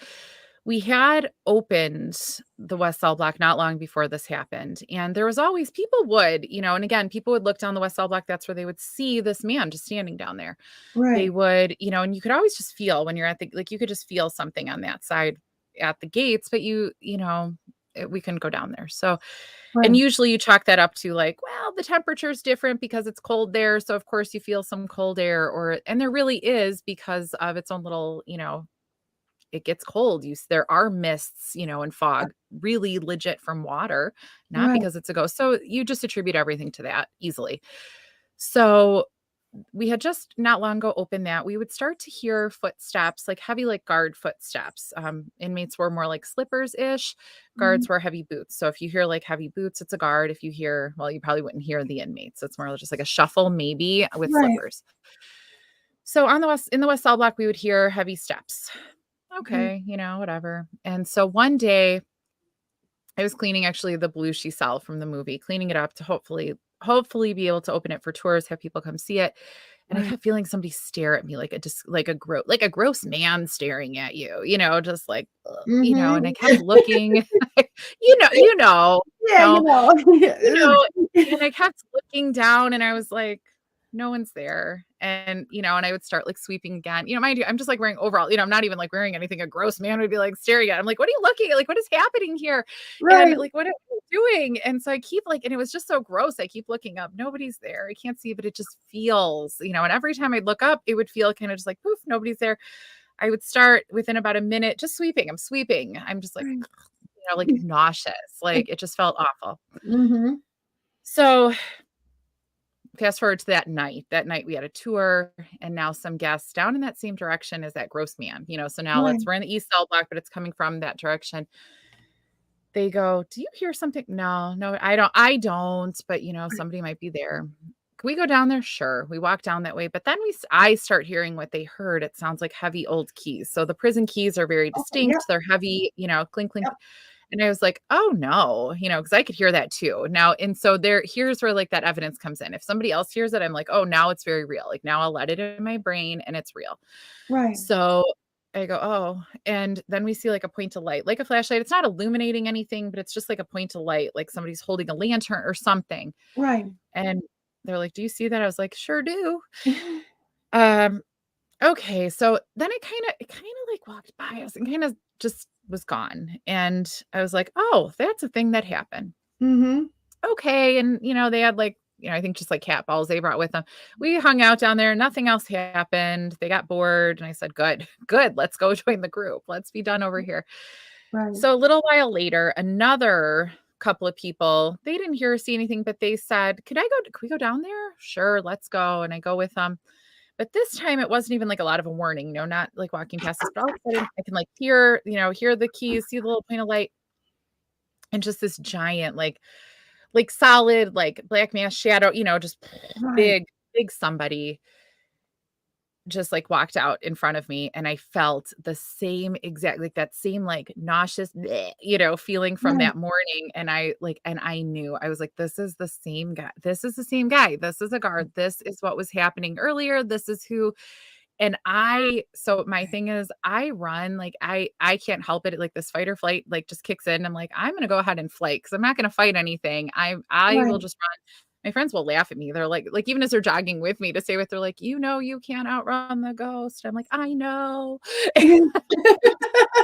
we had opened the West Cell block not long before this happened. And there was always people would, and again, people would look down the West Cell block. That's where they would see this man just standing down there. They Right. would, and you could always just feel when you're at you could just feel something on that side at the gates, but we couldn't go down there. So, and Right. usually you chalk that up to like, well, the temperature is different because it's cold there. So of course you feel some cold air, and there really is because of its own little, it gets cold. There are mists, and fog really legit from water, not Right. because it's a ghost. So you just attribute everything to that easily. So we had just not long ago opened that. We would start to hear footsteps, like heavy, like guard footsteps. Inmates were more like slippers ish. Mhm. Guards were heavy boots. So if you hear like heavy boots, it's a guard. If you hear, well, you probably wouldn't hear the inmates. It's more just like a shuffle, maybe with Right. slippers. So in the West Cell block, we would hear heavy steps. Okay. Okay, whatever. And so one day I was cleaning actually the blue she cell from the movie, cleaning it up to hopefully be able to open it for tours, have people come see it. And I Right. kept feeling somebody stare at me like a gross man staring at you, just like, ugh, and I Mhm. kept looking, you know, you know, Yeah, no, you Yeah. know, and I kept looking down and I was like, no one's there. And I would start like sweeping again. Mind you, I'm just like wearing overall, I'm not even like wearing anything a gross man would be like staring at. I'm like, what are you looking at? Like, what is happening here? And Right. like, what are you doing? And so I keep like, and it was just so gross. I keep looking up. Nobody's there. I can't see, but it just feels, and every time I'd look up, it would feel kind of just like poof, nobody's there. I would start within about a minute just sweeping. I'm sweeping. I'm just like, Right. like nauseous. Like it just felt awful. Mhm. So fast forward to that night. That night we had a tour and now some guests down in that same direction as that gross man, so now Right. we're in the East Cell block, but it's coming from that direction. They go, "Do you hear something?" No, no, I don't, but somebody might be there. Can we go down there? Sure. We walk down that way, but then I start hearing what they heard. It sounds like heavy old keys. So the prison keys are very Okay. Yep. distinct. They're heavy, clink, clink. Yep. And I was like, "Oh no," because I could hear that too. Now, and so here's where like that evidence comes in. If somebody else hears it, I'm like, "Oh, now it's very real." Like now I'll let it in my brain and it's real. Right. So I go, "Oh," and then we see like a point of light, like a flashlight. It's not illuminating anything, but it's just like a point of light, like somebody's holding a lantern or something. Right. And they're like, "Do you see that?" I was like, "Sure do." Um, okay. So then it kind of like walked by us and kind of just was gone. And I was like, "Oh, that's a thing that happened." Mhm. Okay. And they had like, I think just like cat balls they brought with them. We hung out down there. Nothing else happened. They got bored. And I said, good, good. Let's go join the group. Let's be done over here. Right. So a little while later, another couple of people, they didn't hear or see anything, but they said, could we go down there? Sure, let's go. And I go with them. But this time it wasn't even like a lot of a warning, not like walking past us, but all of a sudden I can like hear the keys, see the little point of light, and just this giant, like solid, like black mass shadow, just Right. big, big somebody just like walked out in front of me. And I felt the same exact, like that same like nauseous, bleh, feeling from Right. that morning. And I knew, I was like, this is the same guy. This is the same guy. This is a guard. This is what was happening earlier. This is who. And so my thing is I run, like I can't help it. Like this fight or flight, like just kicks in. I'm like, I'm going to go ahead and flight because I'm not going to fight anything. I will Right. just run. My friends will laugh at me. They're like even as they're jogging with me to say what they're like, you can't outrun the ghost. I'm like, I know.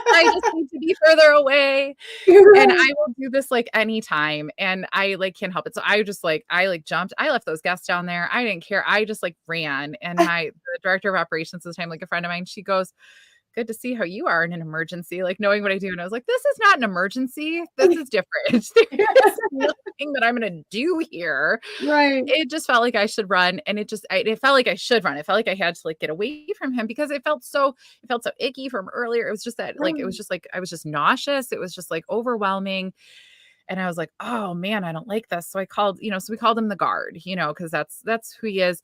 I just need to be further away. And I Right. will do this like anytime. And I like can't help it. So I like jumped. I left those guests down there. I didn't care. I just like ran. And the director of operations at the time, like a friend of mine, she goes, good to see how you are in an emergency, like knowing what I do. And I was like, this is not an emergency. This is different. There's nothing that I'm going to do here. Right. It just felt like I should run. And it felt like I should run. It felt like I had to like get away from him because it felt so icky from earlier. It was just that like, it was just like, I was just nauseous. It was just like overwhelming. And I was like, oh man, I don't like this. So I called, so we called him the guard, cause that's who he is.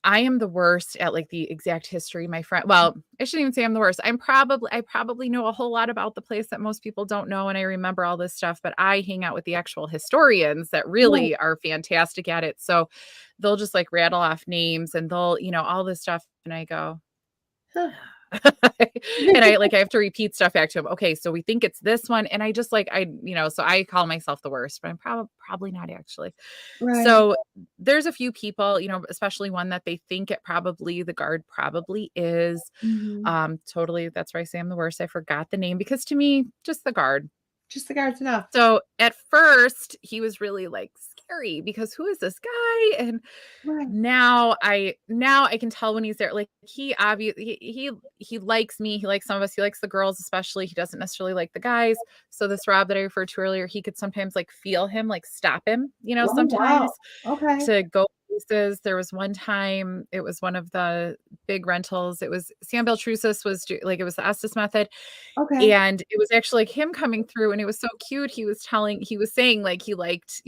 I am the worst at like the exact history. Well, I shouldn't even say I'm the worst. I probably know a whole lot about the place that most people don't know. And I remember all this stuff, but I hang out with the actual historians that really are fantastic at it. So they'll just like rattle off names and they'll, all this stuff. And I go, and I have to repeat stuff back to him. Okay, so we think it's this one. And I just like, so I call myself the worst, but I'm probably not actually. Right. So there's a few people, especially one that they think the guard probably is. Mhm. Totally. That's why I say I'm the worst. I forgot the name because to me, just the guard. Just the guard's enough. So at first he was really like scary because who is this guy? And Right. now I can tell when he's there. Like he obviously he likes me. He likes some of us. He likes the girls, especially. He doesn't necessarily like the guys. So this Rob that I referred to earlier, he could sometimes like feel him, like stop him, Oh, sometimes wow. Okay. to go places. There was one time, it was one of the big rentals. It was Sam Beltrusis it was the Estes method. Okay. And it was actually like him coming through and it was so cute. He was saying like he liked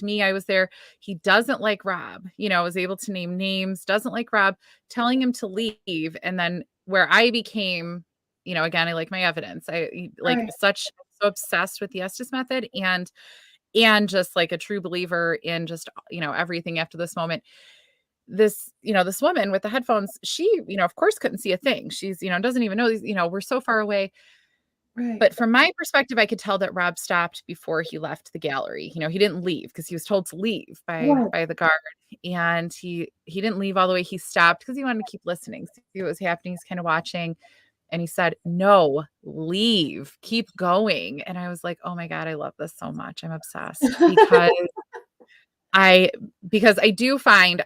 me. I was there. He doesn't like Rob, was able to name names, doesn't like Rob, telling him to leave. And then where I became, again, I like my evidence. I like Right. so obsessed with the Estes method and just like a true believer in just, everything after this moment. This woman with the headphones, she, of course couldn't see a thing. She's, doesn't even know these, we're so far away. Right. But from my perspective, I could tell that Rob stopped before he left the gallery. He didn't leave because he was told to leave Right. by the guard. And he didn't leave all the way. He stopped because he wanted to keep listening, see what was happening. He's kind of watching. And he said, no, leave, keep going. And I was like, oh my God, I love this so much. I'm obsessed because I don't find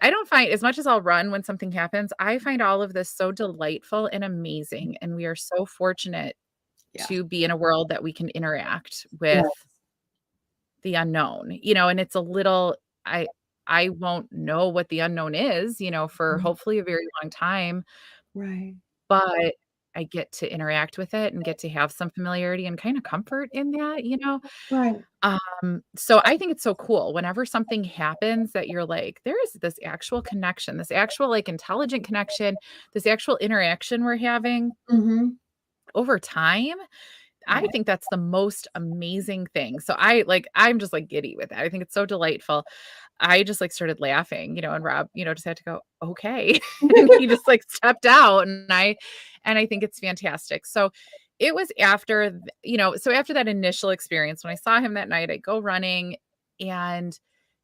as much as I'll run when something happens. I find all of this so delightful and amazing. And we are so fortunate to be in a world that we can interact with the unknown, and it's a little, I won't know what the unknown is, for hopefully a very long time, Right. but I get to interact with it and get to have some familiarity and kind of comfort in that. Right. So I think it's so cool whenever something happens that you're like, there is this actual connection, this actual like intelligent connection, this actual interaction we're having Mhm. over time. I think that's the most amazing thing. So I'm just like giddy with it. I think it's so delightful. I just like started laughing, and Rob, just had to go, okay. And he just like stepped out and I think it's fantastic. So it was after, so after that initial experience, when I saw him that night, I go running and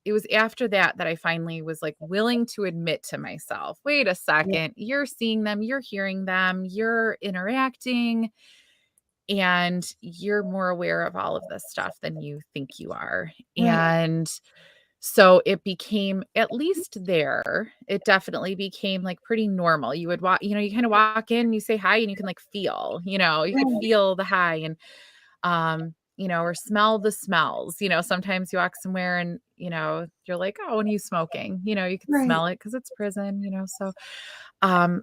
it was after that I finally was like willing to admit to myself, wait a second, you're seeing them, you're hearing them, you're interacting, and you're more aware of all of this stuff than you think you are. Right. And so it became, at least there, it definitely became like pretty normal. You would walk, you kind of walk in, you say hi, and you can like feel, you could Right. feel the hi and, or smell the smells. Sometimes you walk somewhere and, you're like, oh, and he's smoking, you can Right. smell it because it's prison, so,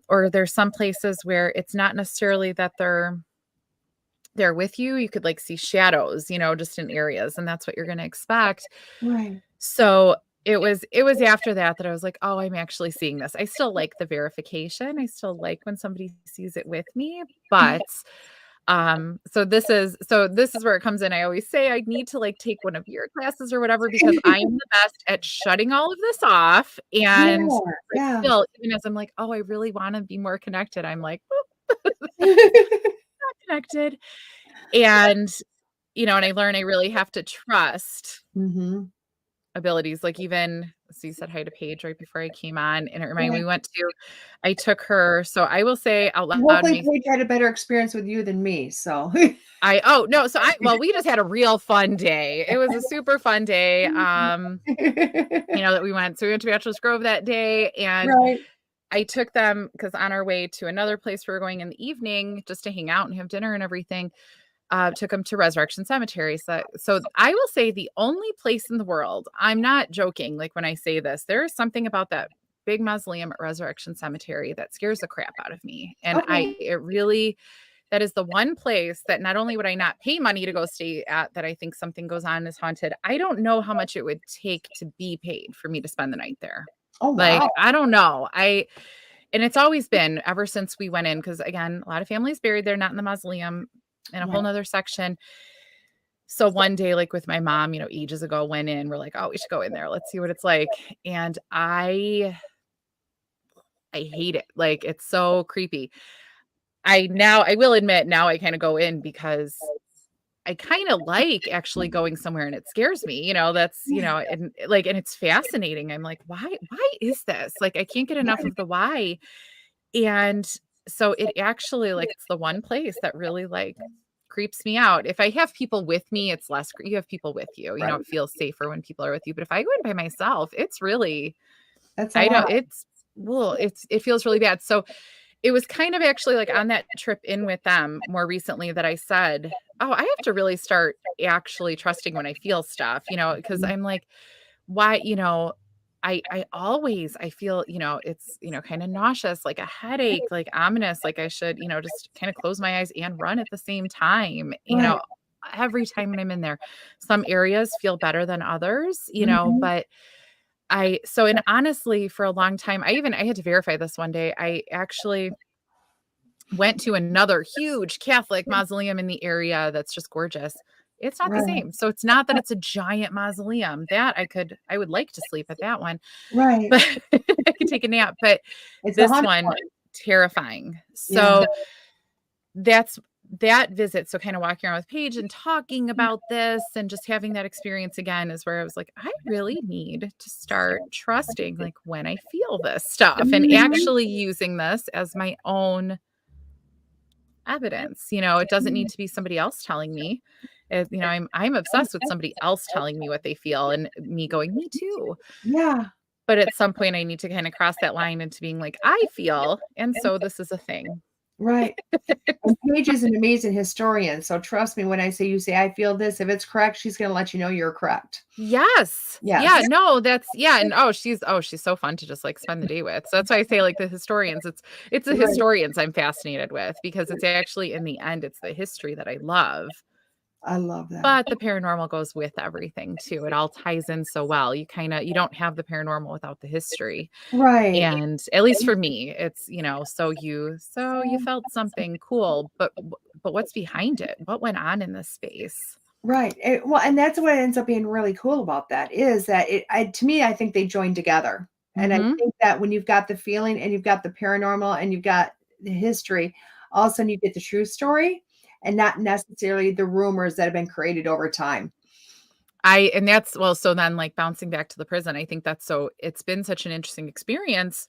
or there's some places where it's not necessarily that they're with you. You could like see shadows, just in areas, and that's what you're going to expect. Right. So it was after that I was like, oh, I'm actually seeing this. I still like the verification. I still like when somebody sees it with me, but So this is where it comes in. I always say I need to like take one of your classes or whatever because I'm the best at shutting all of this off. And Yeah, but yeah. still, even as I'm like, oh, I really want to be more connected, I'm like, not connected. And and I learn I really have to trust Mhm. abilities. Like even so you said hi to Paige right before I came on, and it reminded Yeah. me I took her. So I will say out loud, Hopefully Paige had a better experience with you than me, so. oh no, we just had a real fun day. It was a super fun day. That we went to Bachelor's Grove that day, and Right. I took them because on our way to another place we were going in the evening just to hang out and have dinner and everything. Took them to Resurrection Cemetery. So I will say the only place in the world, I'm not joking, like when I say this, there's something about that big mausoleum at Resurrection Cemetery that scares the crap out of me. And Okay. that is the one place that not only would I not pay money to go stay at, that I think something goes on is haunted. I don't know how much it would take to be paid for me to spend the night there. Oh, Like, wow. I don't know. And it's always been ever since we went in, because again, a lot of families buried there, not in the mausoleum, in a whole Right. nother section. So one day, like with my mom, ages ago, went in, we're like, oh, we should go in there. Let's see what it's like. And I hate it. Like, it's so creepy. I will admit now I kind of go in because I kind of like actually going somewhere and it scares me, that's, and it's fascinating. I'm like, why is this? Like, I can't get enough of the why. And so it actually, like, it's the one place that really like creeps me out. If I have people with me, it's less, you have people with you, Right. it feels safer when people are with you. But if I go in by myself, it's really, That's a I don't, lot. it's, well, it feels really bad. So it was kind of actually like on that trip in with them more recently that I said, oh, I have to really start actually trusting when I feel stuff, because I'm like, why, I feel, it's, kind of nauseous, like a headache, like ominous, like I should, just kind of close my eyes and run at the same time, Right. every time when I'm in there. Some areas feel better than others, Mhm. but and honestly, for a long time, I had to verify this one day. I actually went to another huge Catholic mausoleum in the area that's just gorgeous. It's not the Right. same. So it's not that it's a giant mausoleum. That I would like to sleep at that one, Right. but I could take a nap. But It's the this haunted one, one. terrifying. Yeah. So that's that visit. So kind of walking around with Paige and talking about this and just having that experience again is where I was like, I really need to start trusting like when I feel this stuff and Mhm. actually using this as my own evidence. It doesn't need to be somebody else telling me. I'm obsessed with somebody else telling me what they feel and me going, me too. Yeah. But at some point I need to kind of cross that line into being like, I feel, and so this is a thing. Right. And Paige is an amazing historian, so trust me when I say you say, "I feel this," if it's correct, she's gonna let you know you're correct. Yes. Yeah, Yes. no, that's yeah, and she's so fun to just like spend the day with. So that's why I say like the historians, it's the Right. historians I'm fascinated with because it's actually in the end it's the history that I love. I love that. But the paranormal goes with everything too. It all ties in so well. You don't have the paranormal without the history. Right. And at least for me, it's, so you felt something cool, but what's behind it? What went on in this space? Right. Well, and that's what ends up being really cool about that is that to me, I think they join together. And I Mhm. think that when you've got the feeling and you've got the paranormal and you've got the history, all of a sudden you get the true story and not necessarily the rumors that have been created over time. And that's well, so then like bouncing back to the prison, I think it's been such an interesting experience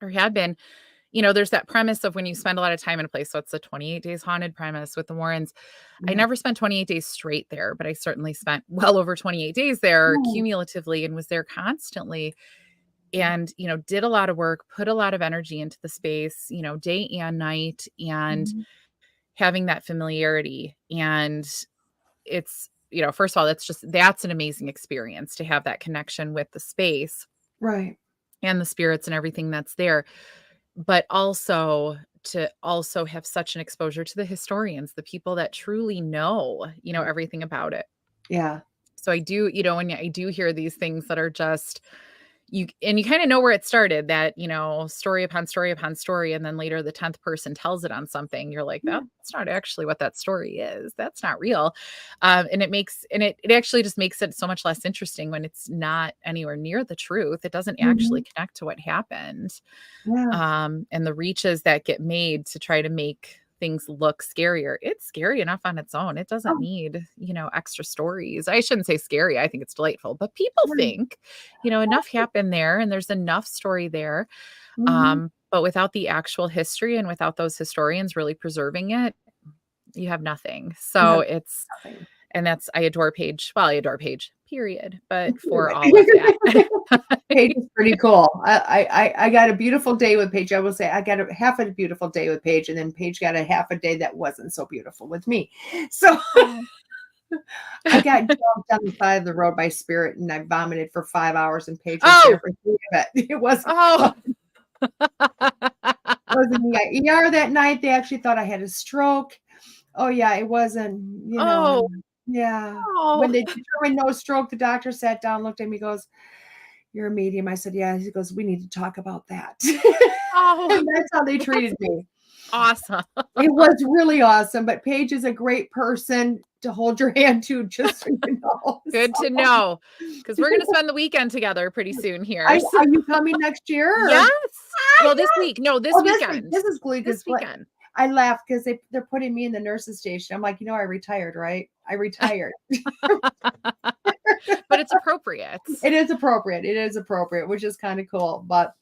or had been. There's that premise of when you spend a lot of time in a place. So it's the 28 days haunted premise with the Warrens. I Yeah. never spent 28 days straight there, but I certainly spent well over 28 days there Right. cumulatively and was there constantly and, did a lot of work, put a lot of energy into the space, day and night and Mhm. having that familiarity. And it's, first of all, that's an amazing experience to have that connection with the space Right. and the spirits and everything that's there. But also to also have such an exposure to the historians, the people that truly know, everything about it. Yeah. So I do, when I do hear these things that are just, you kind of know where it started, that, story upon story upon story. And then later the 10th person tells it on something. You're like, Yeah. that's not actually what that story is. That's not real. And it actually just makes it so much less interesting when it's not anywhere near the truth. It doesn't actually connect to what happened. Yeah. And the reaches that get made to try to make things look scarier. It's scary enough on its own. It doesn't Oh, need, extra stories. I shouldn't say scary. I think it's delightful, but people right. think, enough happened there and there's enough story there. Mhm. But without the actual history and without those historians really preserving it, you have nothing. You So have it's, nothing. and that's, I adore Paige, period, but for all of that. Paige is pretty cool. I got a beautiful day with Paige. I will say I got a half a beautiful day with Paige, and then Paige got a half a day that wasn't so beautiful with me. So I got jumped on the side of the road by Spirit, and I vomited for 5 hours, and Paige was there Oh, for 3 of it. It wasn't oh, fun. I was in the ER that night. They actually thought I had a stroke. Oh yeah, it wasn't, oh, yeah. When oh, they determined no stroke, the doctor sat down, looked at me, goes, "You're a medium." I said, "Yeah." He goes, "We need to talk about that." oh, And that's how they that's treated me. awesome. It was really awesome, but Paige is a great person to hold your hand to, just so you know. Good to So, know, because we're gonna spend the weekend together pretty soon here. So are you coming next year? Or? yes. Well, this Yes. week. No, this Oh, this week. weekend. This is cool This because weekend. I laughed because they're putting me in the nurse's station. I'm like, I retired, right? I retired. But it's appropriate. It is appropriate. It is appropriate, which is kind of cool. But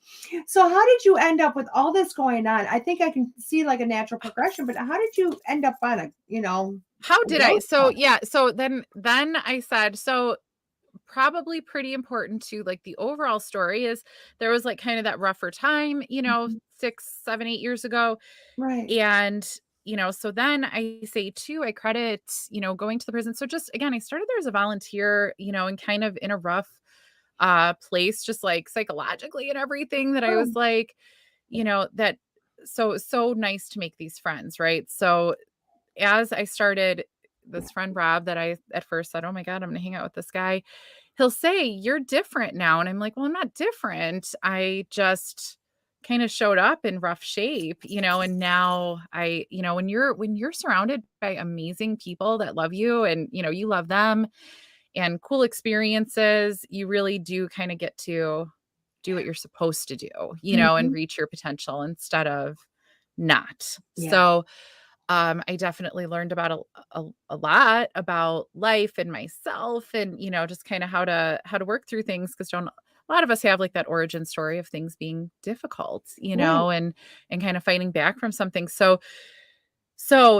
so how did you end up with all this going on? I think I can see like a natural progression, but how did you end up on How a did I? ghost So hunt? yeah, so then I said, so probably pretty important to like the overall story is there was like kind of that rougher time, Mhm. 6, 7, 8 years ago. Right. And, so then I say too, I credit, going to the prison. So just again, I started there as a volunteer, and kind of in a rough place, just like psychologically and everything, that I was Oh, like, that so nice to make these friends, right? So as I started, this friend Rob, that I at first said, "Oh my God, I'm gonna hang out with this guy." He'll say, "You're different now." And I'm like, "Well, I'm not different. I just kind of showed up in rough shape, and now when you're surrounded by amazing people that love you and you love them and cool experiences, you really do kind of get to do what you're supposed to do, and mhm. reach your potential instead of not." Yeah. So I definitely learned about a lot about life and myself, and just kind of how to work through things, because don't a lot of us have like that origin story of things being difficult, Right. and kind of fighting back from something. So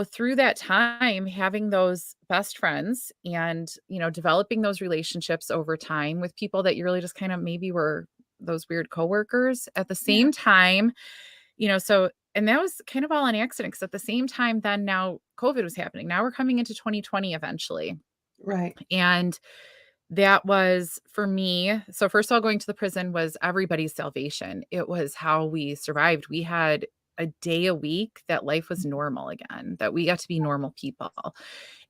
through that time, having those best friends and developing those relationships over time with people that you really just kind of maybe were those weird coworkers at the Yeah. same time, so, and that was kind of all an accident, because at the same time, then now COVID was happening. Now we're coming into 2020 eventually. Right. And that was for me. So, first of all, going to the prison was everybody's salvation. It was how we survived. We had a day a week that life was normal again, that we got to be normal people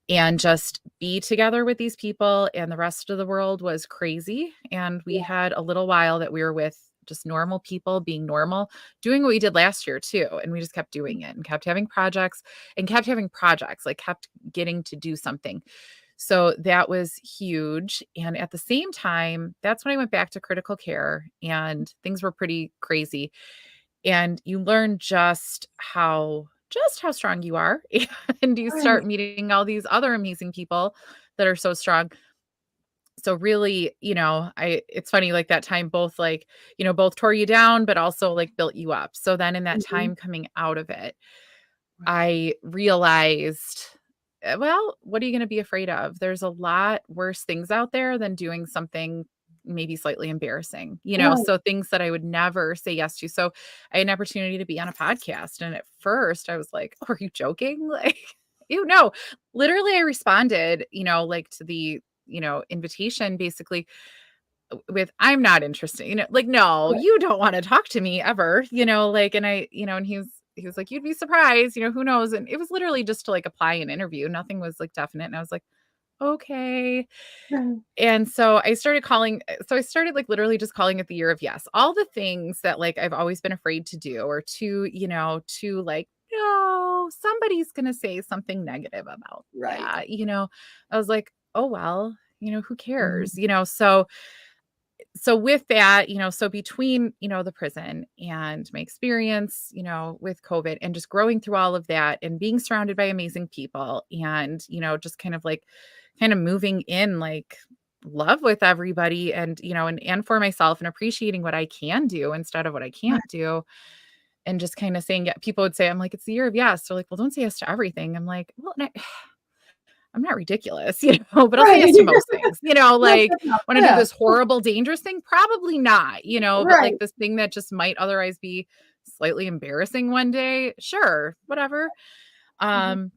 and just be together with these people. And the rest of the world was crazy. And we Yeah. had a little while that we were with just normal people being normal, doing what we did last year too. And we just kept doing it and kept having projects, like kept getting to do something. So that was huge. And at the same time, that's when I went back to critical care and things were pretty crazy. And you learn just how strong you are. And you start Right. meeting all these other amazing people that are so strong. So really, it's funny, like that time both like, both tore you down, but also like built you up. So then in that Mhm. time coming out of it, Right. I realized, well, what are you going to be afraid of? There's a lot worse things out there than doing something maybe slightly embarrassing, Right. so things that I would never say yes to. So I had an opportunity to be on a podcast. And at first I was like, "Oh, are you joking?" Like, no, literally I responded, like to the, invitation basically with, "I'm not interested," like, "No, Right. you don't want to talk to me ever," like, and I, and he was like, "You'd be surprised, who knows?" And it was literally just to like apply an interview. Nothing was like definite. And I was like, okay. Right. And so I started like literally just calling it the year of yes. All the things that like I've always been afraid to do or to like, no, somebody's going to say something negative about Right. that. I was like, oh, well, who Mhm. cares? So with that, so between, the prison and my experience, with COVID and just growing through all of that and being surrounded by amazing people and, just kind of moving in like love with everybody and, and for myself and appreciating what I can do instead of what I Right. can't do. And just kind of saying, yeah, people would say, I'm like, it's the year of yes. They're like, well, don't say yes to everything. I'm like, well, I'm not ridiculous, but I'll say Right. yes to most things, That's like enough. when I do Yeah. this horrible, dangerous thing, probably not, but like Right. this thing that just might otherwise be slightly embarrassing one day. Sure. Whatever. Mhm. Um,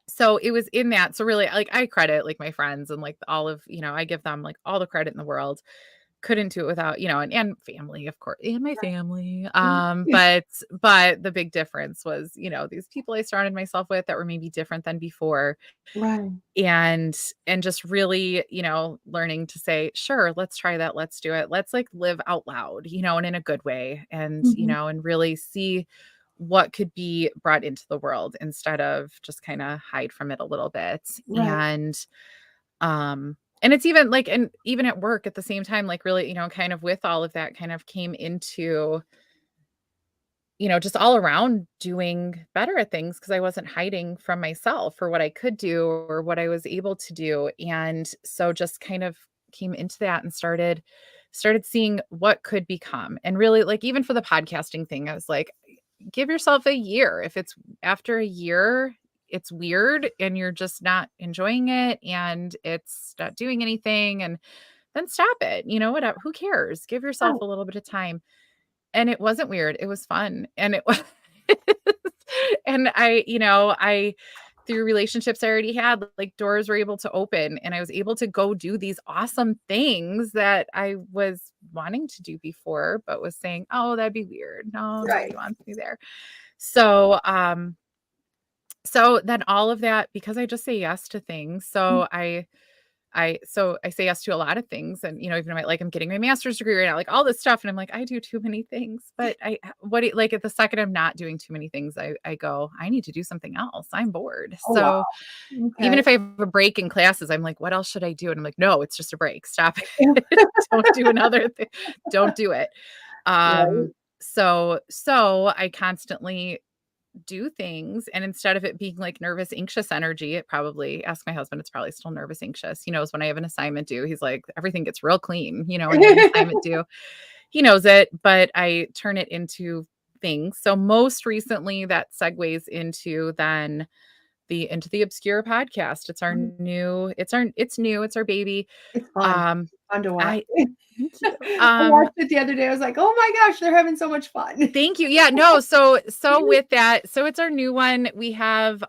so it was in that. So really like I credit like my friends and like all of, I give them like all the credit in the world. Couldn't do it without, and family, of course, and my family. Mhm. But the big difference was, these people I surrounded myself with that were maybe different than before Right. and just really learning to say sure, let's try that, let's do it, let's like live out loud, and in a good way and Mhm. and really see what could be brought into the world instead of just kind of hide from it a little bit Right. and it's even like and even at work at the same time like really kind of with all of that kind of came into just all around doing better at things because I wasn't hiding from myself for what I could do or what I was able to do. And so just kind of came into that and started seeing what could become. And really like even for the podcasting thing, I was like, give yourself a year. If it's after a year, it's weird and you're just not enjoying it and it's not doing anything and then stop it. Whatever. Who cares? Give yourself Right. a little bit of time and it wasn't weird, it was fun, and it was and I through relationships I already had, like, doors were able to open, and I was able to go do these awesome things that I was wanting to do before, but was saying, "Oh, that'd be weird. No, Right. nobody wants me there." So, so then all of that because I just say yes to things, Mhm. so I say yes to a lot of things and, even though I'm getting my master's degree right now, like all this stuff. And I'm like, I do too many things, but like at the second I'm not doing too many things, I go, I need to do something else. I'm bored. Oh, wow. So even Okay. if I have a break in classes, I'm like, what else should I do? And I'm like, no, it's just a break. Stop it. Don't do another thing. Don't do it. Right. So I constantly do things and instead of it being like nervous anxious energy, it probably ask my husband, it's probably still nervous anxious. He knows when I have an assignment due, he's like everything gets real clean, when I have an assignment due. He knows it, but I turn it into things. So most recently that segues into then the Obscure podcast. It's our Mhm. new it's our baby. It's fun. um Fun to watch. I Thank you. I watched it the other day. I was like, "Oh my gosh, they're having so much fun." Thank you. Yeah, no, so with that, so it's our new one. We have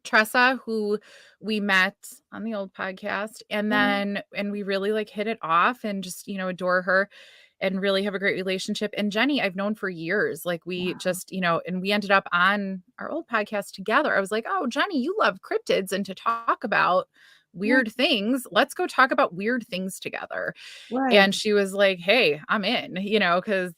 Tressa, who we met on the old podcast, and Mhm. then and we really like hit it off and just, adore her and really have a great relationship. And Jenny, I've known for years. Like we Wow. just, and we ended up on our old podcast together. I was like, "Oh, Jenny, you love cryptids and to talk about Yeah. weird things. Let's go talk about weird things together." Right. And she was like, "Hey, I'm in," because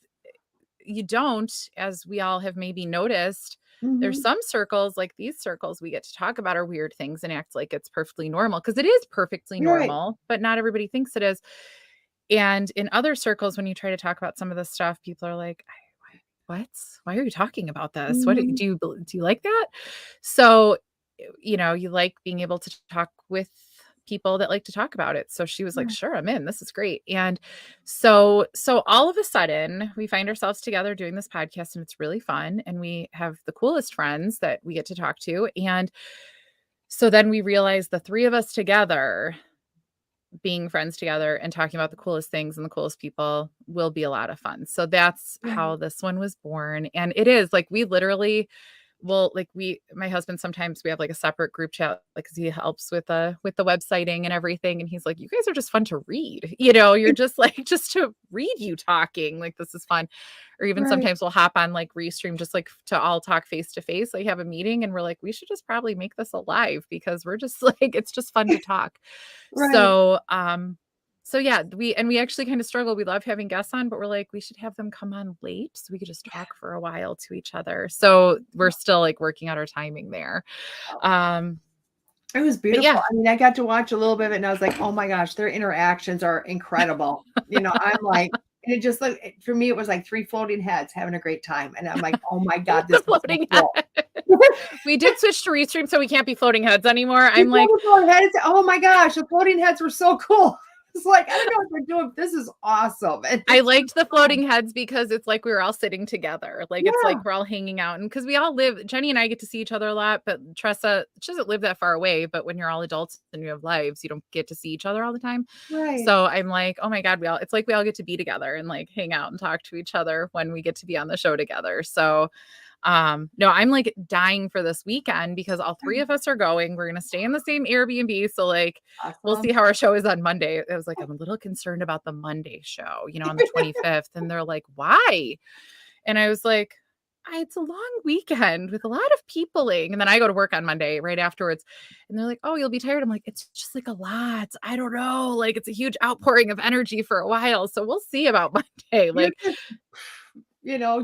you don't, as we all have maybe noticed, there's Mhm. some circles like these circles we get to talk about our weird things and act like it's perfectly normal because it is perfectly You're right. normal, but not everybody thinks it is. And in other circles, when you try to talk about some of this stuff, people are like, what? Why are you talking about this? What Mhm. do you like that? So, you like being able to talk with people that like to talk about it. So she was like, Yeah. "Sure, I'm in. This is great." And so all of a sudden, we find ourselves together doing this podcast and it's really fun and we have the coolest friends that we get to talk to. And so then we realize the three of us together being friends together and talking about the coolest things and the coolest people will be a lot of fun. So that's Right. how this one was born. And it is like we literally my husband, sometimes we have like a separate group chat, like, cause he helps with the websiting and everything. And he's like, you guys are just fun to read. You're just like, just to read you talking, like, this is fun. Or even Right. sometimes we'll hop on like Restream, just like to all talk face to face. Like have a meeting and we're like, we should just probably make this alive because we're just like, it's just fun to talk. Right. So yeah, we actually kind of struggle. We love having guests on, but we're like, we should have them come on late so we could just talk for a while to each other. So we're still like working out our timing there. Um, It was but beautiful. yeah, I mean, I got to watch a little bit of it and I was like, oh my gosh, their interactions are incredible. I'm like, and it just like for me, it was like 3 floating heads having a great time. And I'm like, oh my God, this the is so floating cool. head. We did switch to Restream, so we can't be floating heads anymore. The I'm like, floating heads, oh my gosh, the floating heads were so cool. It's like, I don't know what they're doing. This is awesome. And I it's liked the fun. floating heads because it's like we were all sitting together. Like it's Yeah, like we're all hanging out. And because we all live, Jenny and I get to see each other a lot, but Tressa, she doesn't live that far away. But when you're all adults and you have lives, you don't get to see each other all the time. right. So I'm like, oh my God, it's like we all get to be together and like hang out and talk to each other when we get to be on the show together. So no, I'm like dying for this weekend because all three of us are going. We're gonna stay in the same Airbnb. So like we'll see Awesome. how our show is on Monday. I was like, I'm a little concerned about the Monday show, on the 25th. And they're like, why? And I was like, it's a long weekend with a lot of peopling. And then I go to work on Monday right afterwards. And they're like, oh, you'll be tired. I'm like, it's just like a lot. I don't know. Like it's a huge outpouring of energy for a while. So we'll see about Monday. You Like just,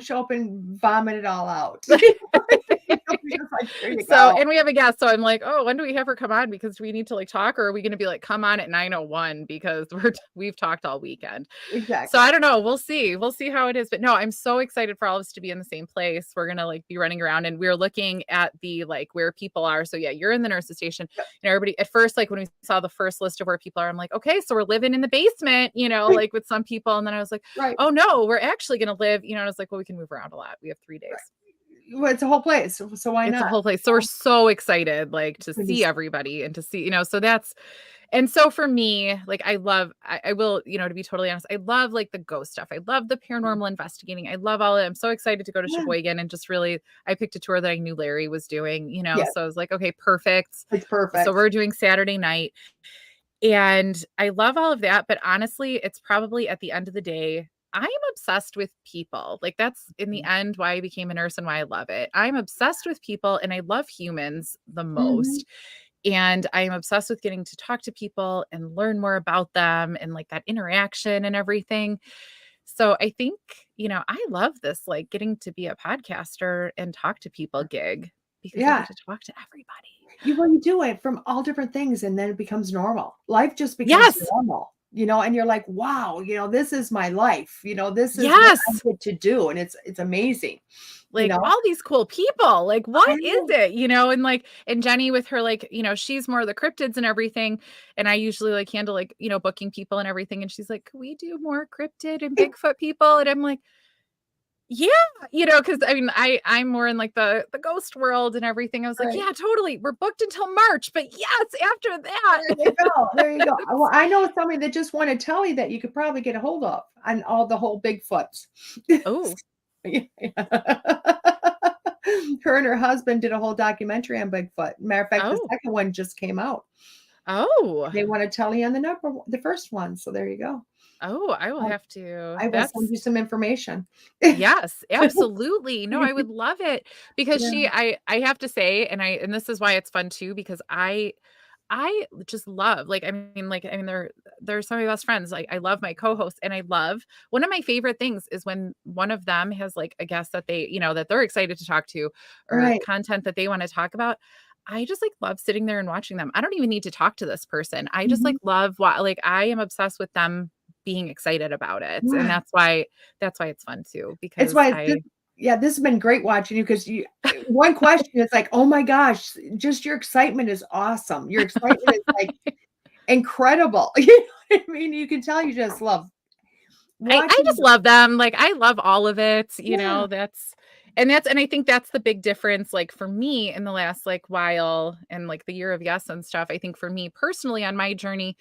show up and vomit it all out. Just like, there you So, go. and we have a guest. So I'm like, oh, when do we have her come on? Because do we need to like talk, or are we going to be like, come on at 9:01 because we've talked all weekend. So Exactly. I don't know. We'll see. We'll see how it is. But no, I'm so excited for all of us to be in the same place. We're going to like be running around and we're looking at the like where people are. So yeah, you're in the nurse's station. Yep. Everybody at first, like when we saw the first list of where people are, I'm like, okay, so we're living in the basement, like with some people. And then I was like, Right. oh no, we're actually going to live, and I was like, well, we can move around a lot. We have 3 days. Right. Well, it's a whole place. So why It's a not? whole place. So we're so excited, like, to Gonna be see everybody and to see, and so for me, like, I will, to be totally honest, I love like the ghost stuff. I love the paranormal investigating. I love all of it. I'm so excited to go to Yeah. Sheboygan and just really, I picked a tour that I knew Larry was doing, Yes. so I was like, okay, perfect. It's perfect. So we're doing Saturday night and I love all of that. But honestly, it's probably at the end of the day, I am obsessed with people. Like that's in the end why I became a nurse and why I love it. I'm obsessed with people and I love humans the most. And I am obsessed with getting to talk to people and learn more about them and like that interaction and everything. So I think, I love this, like getting to be a podcaster and talk to people gig because I Yeah. get to talk to everybody. You do it from all different things and then it becomes normal. Life just becomes Yes. normal, and you're like, wow, this is my life. This is what Yes. I get to do. And it's amazing. Like all these cool people, like what I is know. it, and like, and Jenny with her, like, she's more of the cryptids and everything. And I usually like handle like, booking people and everything. And she's like, can we do more cryptid and Bigfoot people? And I'm like, yeah, because I mean, I'm more in like the ghost world and everything. I was like, Right. yeah, totally. We're booked until March, but yes, after that. There you go. There you go. Well, I know somebody that just wanted to tell you that you could probably get a hold of on all the whole Bigfoots. Oh, Her and her husband did a whole documentary on Bigfoot. Matter of fact, the oh, second one just came out. oh, They want to tell you on the first one. So there you go. oh, I will I have to. I will send you some information. Yes, absolutely. No, I would love it because Yeah. I have to say, and this is why it's fun too, because I just love, like, they're some of my best friends. Like, I love my co-hosts and I love, one of my favorite things is when one of them has like a guest that they, that they're excited to talk to or Right. content that they want to talk about. I just like love sitting there and watching them. I don't even need to talk to this person. I just like Mhm. love what, like, I am obsessed with them being excited about it. And Yeah. that's why it's fun too, It's because why this has been great watching you because one question is like, oh my gosh, just your excitement is awesome. Your excitement is like incredible. You know what I mean? You can tell you just love I watching. just love them. Like, I love all of it, Yeah. and I think that's the big difference, like, for me in the last, like, while and, like, the year of yes and stuff. I think for me personally on my journey,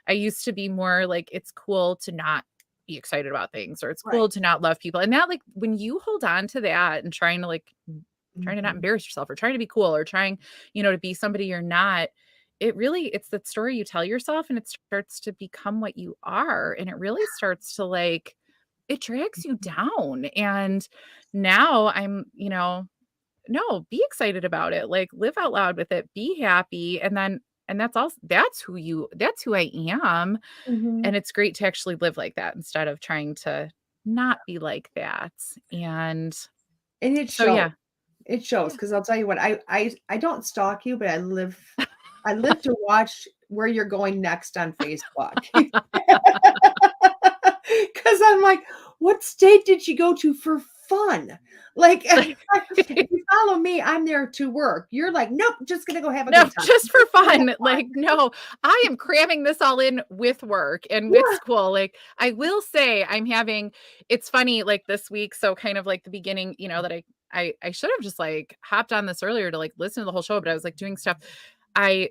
I used to be more like, it's cool to not be excited about things or it's Right. cool to not love people. And that, like, when you hold on to that and trying to, like, trying to not Mhm. embarrass yourself or trying to be cool or trying, to be somebody you're not. It's that story you tell yourself and it starts to become what you are. And it really starts to like, it drags you down. And now no, be excited about it. Like live out loud with it, be happy. And that's also, that's who I am. Mhm. And it's great to actually live like that instead of trying to not be like that. And And it so, shows. yeah. It shows Yeah. because I'll tell you what, I don't stalk you, but I live to watch where you're going next on Facebook. 'Cause I'm like, "What state did you go to for fun?" Like, if you follow me, I'm there to work. You're like, "Nope, just gonna go have a No, good time." just for Just gonna have fun. fun. Like, no, I am cramming this all in with work and with Yeah, school. Like, I will say it's funny, like this week. So kind of like the beginning, that I should have just like hopped on this earlier to like listen to the whole show, but I was like doing stuff.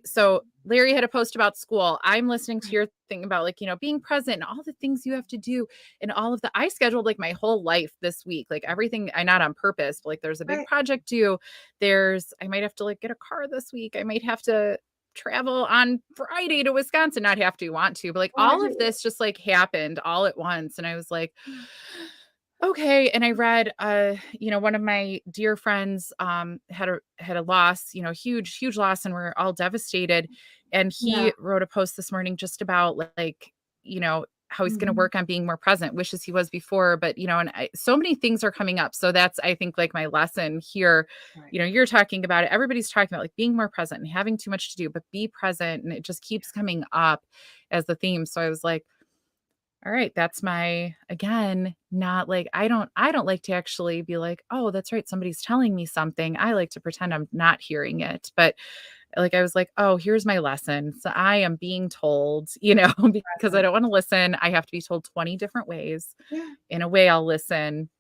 So Larry had a post about school. I'm listening to right, your thing about like, being present and all the things you have to do and I scheduled like my whole life this week, like everything. I not on purpose, but like there's a big right, project due. I might have to like get a car this week. I might have to travel on Friday to Wisconsin, not have to, want to, but like all of right. this just like happened all at once. And I was like, okay. And I read, one of my dear friends, had a loss, huge, huge loss, and we're all devastated. And Yeah, he wrote a post this morning just about like, how he's going to mhm, work on being more present, wishes he was before, but, so many things are coming up. So that's, I think, like my lesson here. right, You're talking about it. Everybody's talking about like being more present and having too much to do, but be present. And it just keeps coming up as the theme. So I was like, all right, that's my again, not like I don't like to actually be like, "Oh, that's right, somebody's telling me something." I like to pretend I'm not hearing it. But like I was like, "Oh, here's my lesson. So I am being told, because I present. don't want to listen. I have to be told 20 different ways. Yeah, In a way I'll listen.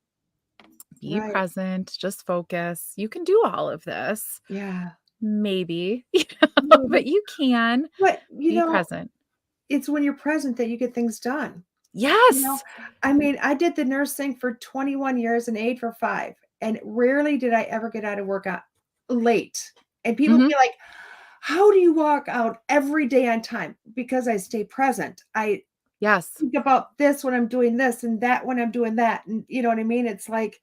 Be right, present, just focus. You can do all of this. yeah, Maybe, but maybe. you can But, be present." it's when you're present that you get things done. You know, Yes. I mean, I did the nurse thing for 21 years and aide for 5, and rarely did I ever get out of work late. And people Mhm. be like, "How do you walk out every day on time?" Because I stay present. I Yes. think about this when I'm doing this and that when I'm doing that, and you know what I mean? It's like,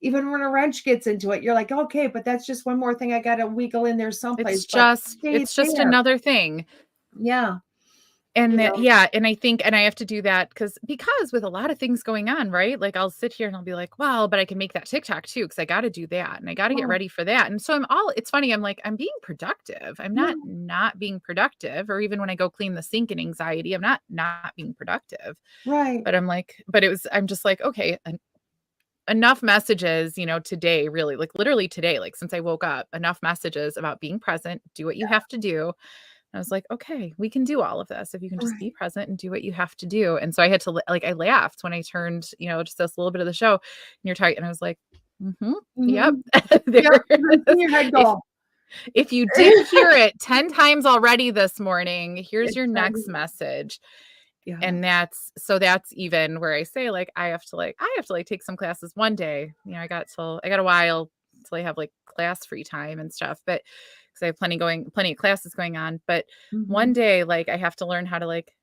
even when a wrench gets into it, you're like, "Okay, but that's just one more thing I gotta wiggle in there someplace," but stay It's just there. another thing. Yeah, And you that know? yeah, and I think and I have to do that because with a lot of things going on, right? Like, I'll sit here and I'll be like, "Well, but I can make that TikTok too because I gotta do that, and I gotta get Right. ready for that." And so it's funny, I'm like, I'm being productive. I'm Yeah, not being productive, or even when I go clean the sink in anxiety, I'm not being productive. right. I'm just like, "Okay, enough messages, today, really, like, literally today, like, since I woke up, enough messages about being present, do what you have to do." I was like, "Okay, we can do all of this if you can just be Right. present and do what you have to do." And so I had to I laughed when I turned, just this little bit of the show, and you're talking, and I was like, "Mhm, yep, Mhm. there Yep, it you can is. see your head If go. if you didn't hear it 10 times already this morning, here's It's your time next to message." yeah, And that's even where I say, like, I have to take some classes one day. I got a while till I have like class free time and stuff, but because I have plenty of classes going on. But one mhm, day, like, I have to learn how to like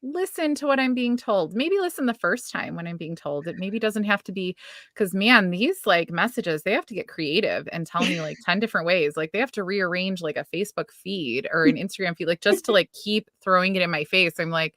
listen to what I'm being told. Maybe listen the first time when I'm being told. It maybe doesn't have to be because man, these like messages, they have to get creative and tell me like 10 different ways. Like they have to rearrange like a Facebook feed or an Instagram feed, like just to like keep throwing it in my face. I'm like,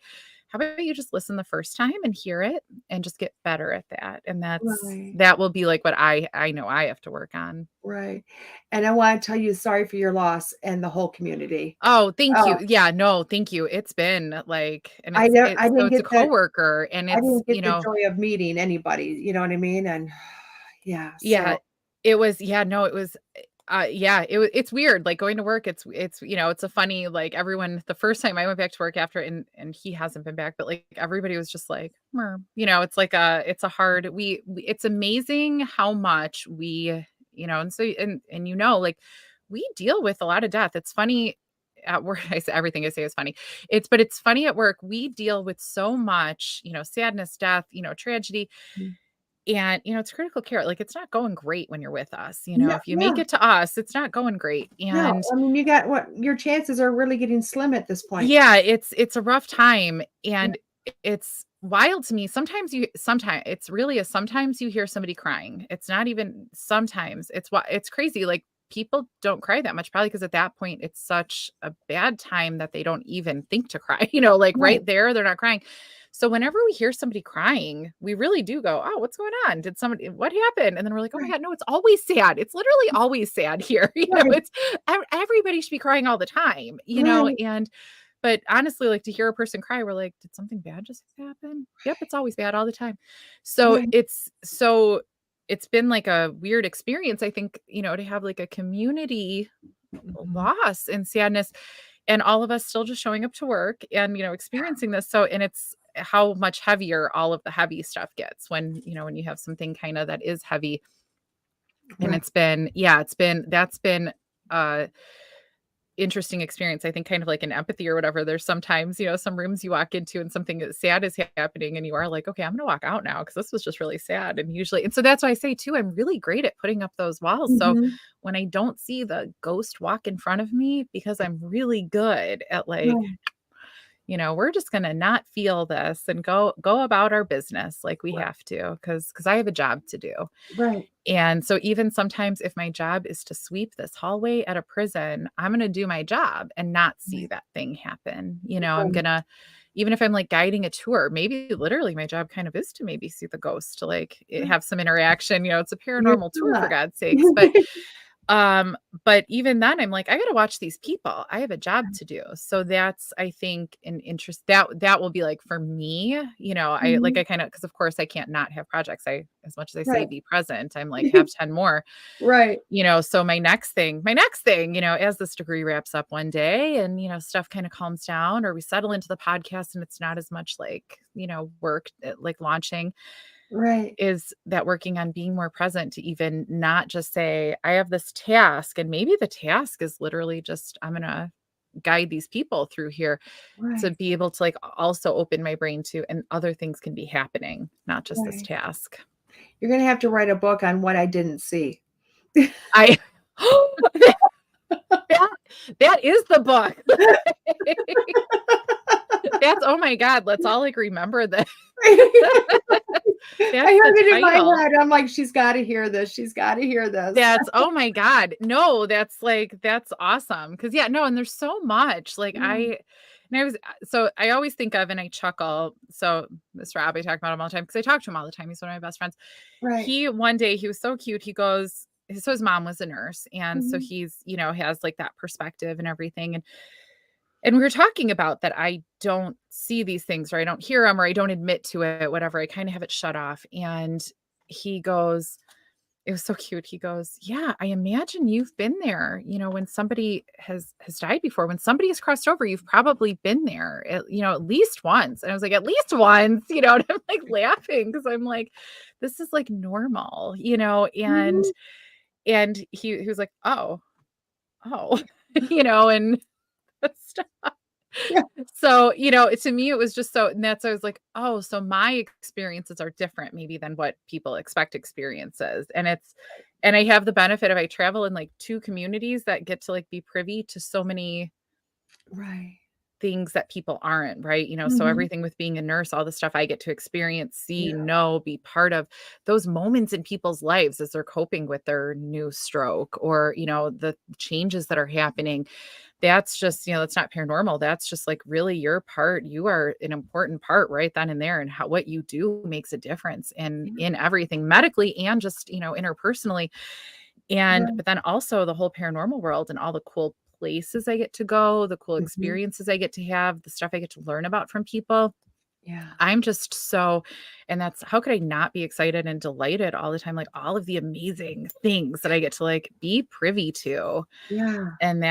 how about you just listen the first time and hear it and just get better at that? And right, that will be like what I know I have to work on. right, and I wanna tell you sorry for your loss and the whole community. Oh, thank Oh, you. Yeah, no, thank you. It's been like, and I so didn't it's a get that coworker and I it's, didn't get the joy of meeting anybody, you know what I mean? And yeah, yeah, so it was yeah, no, it was yeah, it's weird, like, going to work, it's a funny, like, everyone the first time I went back to work after and he hasn't been back, but, like, everybody was just like, "Mer," it's like it's a hard we it's amazing how much we and so and like, we deal with a lot of death. It's funny at work, I say everything I say is funny. But it's funny at work, we deal with so much, sadness, death, tragedy, mm, And, it's critical care. Like, it's not going great when you're with us. Yeah, If you make yeah. it to us, it's not going great. No, And I mean, your chances are really getting slim at this point. yeah, it's a rough time. Yeah, And it's wild to me. Sometimes you hear somebody crying. It's not even sometimes. It's crazy. Like, people don't cry that much, probably because at that point it's such a bad time that they don't even think to cry. Like right, right there, they're not crying. So whenever we hear somebody crying, we really do go, "Oh, what's going on? What happened?" And then we're like, "Oh my right, God, no, it's always sad. It's literally always sad here." right, It's everybody should be crying all the time. right, But honestly, like, to hear a person cry, we're like, "Did something bad just happen?" Yep, it's always bad all the time. So right. it's been like a weird experience, I think, to have like a community Mhm. loss and sadness, and all of us still just showing up to work and, experiencing this. So, and it's how much heavier all of the heavy stuff gets when you have something kind of that is heavy. And Right. that's been uh interesting experience. I think kind of like an empathy or whatever. There's sometimes, some rooms you walk into and something that's sad is happening and you are like, okay, I'm gonna walk out now because this was just really sad. And so that's why I say too, I'm really great at putting up those walls. So Mhm. when I don't see the ghost walk in front of me, because I'm really good at like, Right, we're just gonna not feel this and go about our business like we right, have to, because I have a job to do. right, And so even sometimes if my job is to sweep this hallway at a prison, I'm going to do my job and not see right, that thing happen. I'm right. going to, even if I'm like guiding a tour, maybe literally my job kind of is to maybe see the ghost, to like have some interaction. It's a You're paranormal tour for not. God's sakes. Um, but even then I'm like, I got to watch these people. I have a job to do. So that's, I think, an interest that will be like for me, Mhm. I kind of, because of course I can't not have projects. As much as I say Right. be present, I'm like, have 10 more, Right, so my next thing, as this degree wraps up one day and, stuff kind of calms down or we settle into the podcast and it's not as much like, work, like launching, right, is that working on being more present to even not just say, I have this task. And maybe the task is literally just, I'm going to guide these people through here, to right, be able to like also open my brain to, and other things can be happening, not just this right. task. You're gonna have to write a book on what I didn't see. I, that, that is the book. Oh my God, let's all like remember that. I That's the heard it in my title. head. I'm like, "She's gotta hear this. She's gotta hear this." Oh my God. No, that's awesome. Cause yeah, no, and there's so much. Like Yeah, so I always think of and I chuckle. So Mr. Rob, I talk about him all the time because I talk to him all the time. He's one of my best friends. right. One day he was so cute. He goes, so his mom was a nurse. And so Mhm. he's, has like that perspective and everything. And we were talking about that I don't see these things, or I don't hear them, or I don't admit to it, whatever. I kind of have it shut off. And he goes, it was so cute. He goes, "Yeah, I imagine you've been there. When somebody has died before, when somebody has crossed over, you've probably been there, at least once." And I was like, "At least once," and I'm like laughing because I'm like, this is like normal. And Mhm. he was like, "Oh," and stuff. Yeah, So, to me, it was just so, and that's, I was like, oh, so my experiences are different maybe than what people expect experiences. And I have the benefit of I travel in like two communities that get to like be privy to so many right. things that people aren't, right? So Mhm. everything with being a nurse, all the stuff I get to experience, see, Yeah, know, be part of those moments in people's lives as they're coping with their new stroke, or, the changes that are happening. That's just, that's not paranormal. That's just like really your part. You are an important part right then and there. And what you do makes a difference yeah, in everything medically and just, interpersonally. right. But then also the whole paranormal world and all the cool places I get to go, the cool Mhm. experiences I get to have, the stuff I get to learn about from people. Yeah, I'm just so, and that's, how could I not be excited and delighted all the time? Like all of the amazing things that I get to like be privy to. yeah, And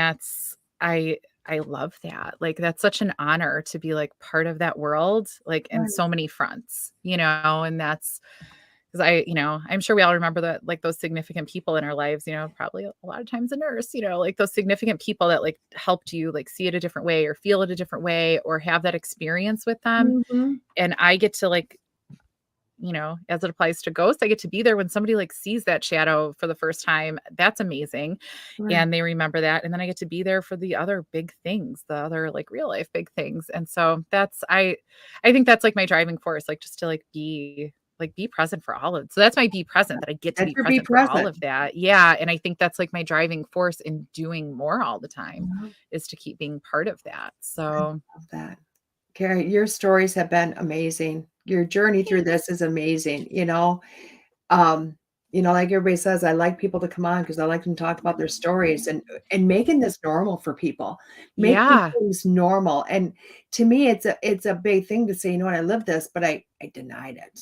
I love that. Like that's such an honor to be like part of that world, like in right. so many fronts. And that's because I'm sure we all remember that, like those significant people in our lives, probably a lot of times a nurse, like those significant people that like helped you like see it a different way or feel it a different way or have that experience with them. Mhm. And I get to like as it applies to ghosts, I get to be there when somebody like sees that shadow for the first time. That's amazing. Right. And they remember that. And then I get to be there for the other big things, the other like real life big things. And so I think that's like my driving force, like just to be present for all of it. So that's my be present, that I get to That's be your be present for all present. of that. Yeah. And I think that's like my driving force in doing more all the time, Yeah. is to keep being part of that. I So love that. Carrie, your stories have been amazing. Your journey through thanks. this is amazing. Like everybody says, I like people to come on because I like them to talk about their stories and making this normal for people, making Yeah. things normal. And to me, it's a big thing to say, you know what, I lived this, but I denied it.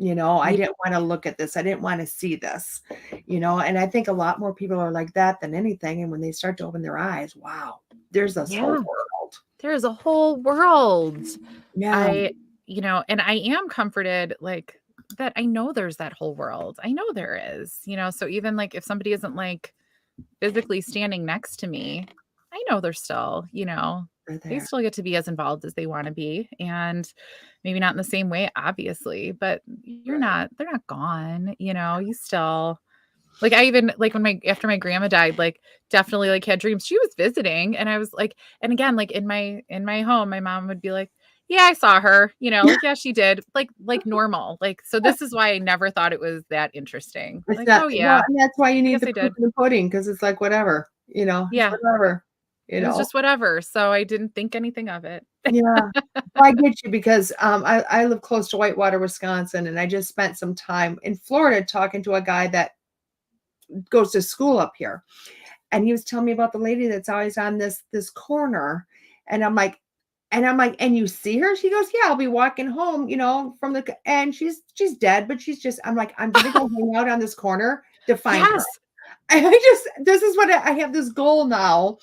I Yeah. didn't want to look at this. I didn't want to see this, and I think a lot more people are like that than anything. And when they start to open their eyes, wow, there's this whole Yeah. world. There's a whole world. Yeah. I, and I am comforted, like, that I know there's that whole world. I know there is, so even like if somebody isn't like physically standing next to me, I know they're still, They're they there. still get to be as involved as they want to be. And maybe not in the same way, obviously, but they're not gone, you still, like, I even like after my grandma died, like definitely like had dreams. She was visiting and I was like, and again, like in my home, my mom would be like, yeah, I saw her, like, yeah, she did, like normal. Like, so this is why I never thought it was that interesting. It's Like, not oh well, yeah, and that's why you I need guess the I proof did. in the pudding because it's like whatever, it's Yeah. whatever, It was just whatever. So I didn't think anything of it. Yeah. Well, I get you because, I live close to Whitewater, Wisconsin, and I just spent some time in Florida talking to a guy that goes to school up here, and he was telling me about the lady that's always on this corner, and I'm like, "And you see her?" She goes, "Yeah, I'll be walking home, from the and she's dead, but she's just." I'm like, "I'm gonna go hang out on this corner to find her." Yes. This is what I have this goal now,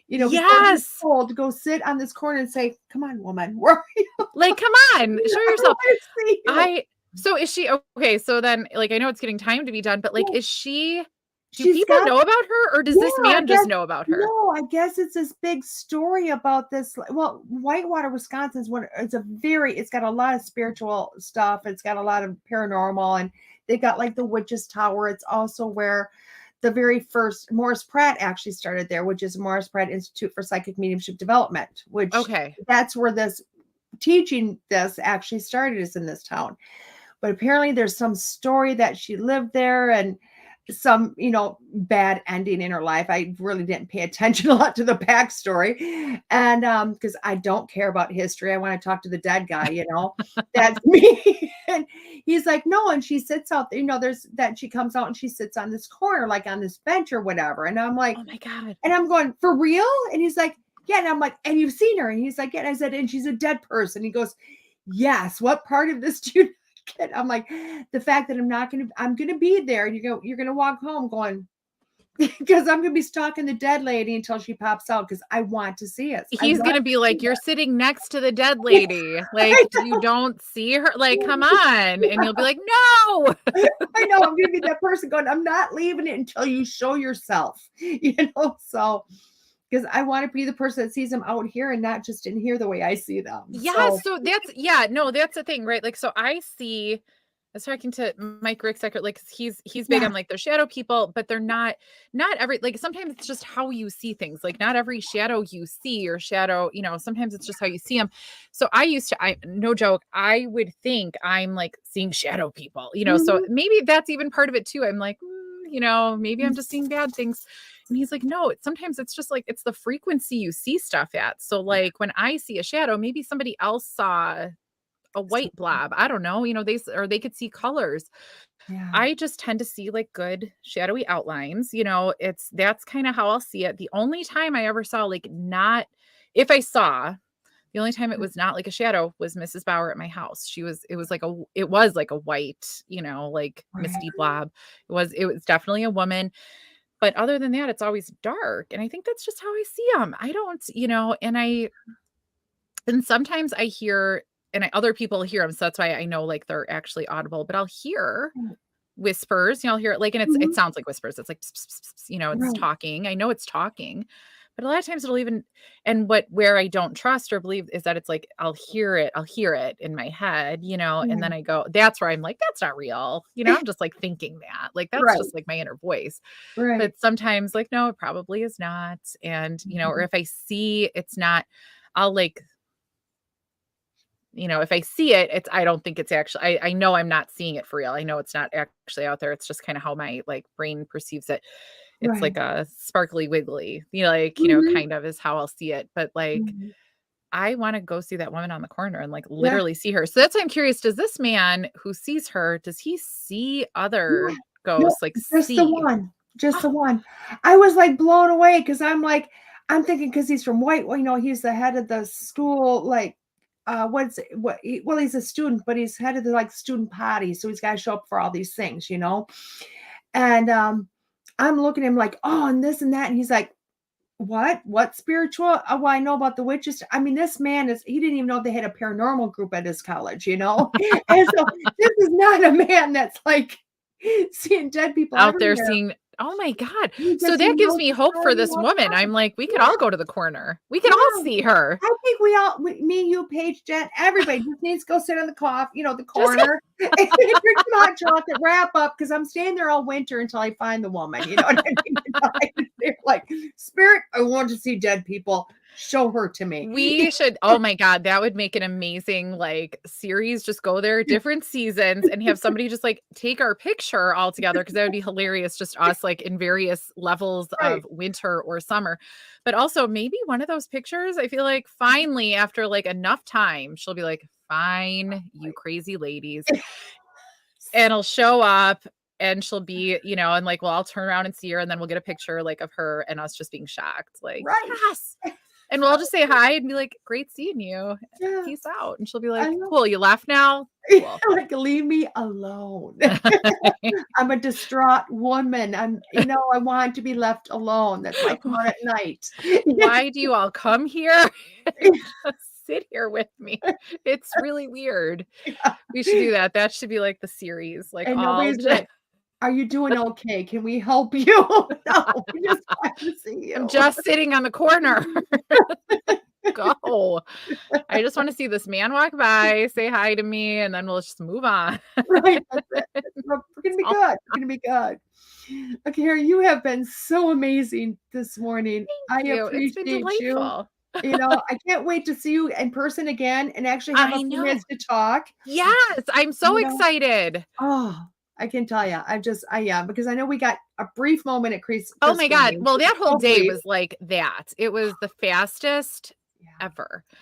before it gets Yes. cold to go sit on this corner and say, "Come on, woman, where are you? Like, come on, show I yourself. wanna see you." So is she okay? So then, like, I know it's getting time to be done, but like, Well, do she's people got know about her, or does yeah, this I man just guess know about her? no, I guess it's this big story about this well, Whitewater, Wisconsin is it's got a lot of spiritual stuff, it's got a lot of paranormal, and they got, like, the Witch's Tower. It's also where the very first Morris Pratt actually started there, which is Morris Pratt Institute for Psychic Mediumship Development, which Okay. that's where this actually started, is in this town. But apparently there's some story that she lived there and some, bad ending in her life. I really didn't pay attention a lot to the backstory. And because I don't care about history. I want to talk to the dead guy. That's me. And he's like, no, and she sits out there, there's that she comes out and she sits on this corner, like on this bench or whatever. And I'm like, Oh my God. and I'm going, for real? And he's like, yeah. And I'm like, and you've seen her? And he's like, yeah. And I said, and she's a dead person. He goes, yes. What part of this do you get? I'm like, the fact that I'm gonna be there, and you're gonna walk home going, because I'm gonna be stalking the dead lady until she pops out because I want to see it. I He's want gonna be to see like, you're sitting next to the dead lady. Like, you don't see her? Like, come on. And you'll be like, no. I know I'm gonna be that person going, I'm not leaving it until you show yourself, so because I want to be the person that sees them out here and not just in here the way I see them. Yeah, So so that's that's the thing, right? Like, so I was talking to Mike Ricksecker, like, 'cause he's big yeah. on like the shadow people, but they're not every, like, sometimes it's just how you see things. Like, not every shadow you see or shadow, sometimes it's just how you see them. So I no joke, I would think I'm like seeing shadow people, so Mhm. maybe that's even part of it too. I'm like, maybe I'm just seeing bad things. And he's like, no, sometimes it's just like, it's the frequency you see stuff at. So like when I see a shadow, maybe somebody else saw a So, white blob. I don't know, they could see colors. yeah. I just tend to see like good shadowy outlines. That's kind of how I'll see it. The only time I ever saw like not, if I saw, the only time it was not like a shadow was Mrs. Bauer at my house. It was like a white, like Right. misty blob. It was definitely a woman. But other than that, it's always dark. And I think that's just how I see them. I don't, and sometimes I hear, and other people hear them. So that's why I know like they're actually audible, but I'll hear whispers, I'll hear it like, and it Mhm. sounds like whispers. It's like, pss, pss, pss, pss, it's Right. talking. I know it's talking, But a lot of times it'll even, and where I don't trust or believe is that it's like, I'll hear it in my head, and then Yeah. I go, that's where I'm like, that's not real. I'm just like thinking that, like, that's Right. just like my inner voice. Right. But sometimes like, no, it probably is not. And, or Mhm. if I see it's not, I'll like, if I see it, I don't think it's actually, I know I'm not seeing it for real. I know it's not actually out there. It's just kind of how my like brain perceives it. It's Right. like a sparkly wiggly, Mhm. kind of is how I'll see it. But like, Mhm. I want to go see that woman on the corner and like Yeah. literally see her. So that's why I'm curious. Does this man who sees her, does he see Yeah. other No, ghosts? Like just the see? one, just the one. I was, like, blown away because 'cause I'm like I'm thinking because he's from White well, he's the head of the school, like, what's it what he well, he's a student, but he's head of the, like, student body, so he's gotta show up for all these things, And, I'm looking at him like, "Oh, and this and that," and he's like, "What? What spiritual? Oh, well, I know about the witches." I mean, this man he didn't even know they had a paranormal group at his college? And so this is not a man that's, like, seeing dead people Out there everywhere. seeing, oh my God. So Because he that gives knows me it's hope for already this what's woman. I'm happening. like, we could all Yeah, go to the corner. We could all yeah. see her. I think we all me, you, Paige, Jen, everybody just needs to go sit on the Just corner and drink some hot chocolate, wrap up because 'cause I'm staying there all winter until I find the woman, you know what I mean? I just feel like, "Spirit, I want to see dead people. Show her to me." we should, oh my God, that would make an amazing like series. Just go there, different seasons, and have somebody just like take our picture all together because that would be hilarious. Just us like in various levels Right. of winter or summer. But also maybe one of those pictures, I feel like finally, after like enough time, she'll be like, fine, you crazy ladies. And it'll show up and she'll be, and like, well, I'll turn around and see her and then we'll get a picture like of her and us just being shocked. Like, Right. yes. And we'll all just say hi and be like, great seeing you. Yeah, Peace out. And she'll be I like, know. cool, you left now? Cool. Like, leave me alone. I'm a distraught woman. I want to be left alone. That's why I come out at night. Why do you all come here and just sit here with me? It's really weird. We should do that. That should be like the series, like And all nobody's like, "Are you doing okay? Can we help you?" No, we just want to see I'm you. just sitting on the corner. Go. I just want to see this man walk by, say hi to me, and then we'll just move on. Right, that's it. We're gonna be All- good. We're gonna be good. Okay, Harry, you have been so amazing this morning. I Thank you. It's been appreciate you. delightful. I can't wait to see you in person again and actually have a I few know. minutes to talk. Yes, I'm so You know? excited. Oh, I can tell you. Yeah, because I know we got a brief moment at Oh my Crystal God. Meeting, Well, but that whole so day brief. was like that. It was the fastest Yeah, ever. it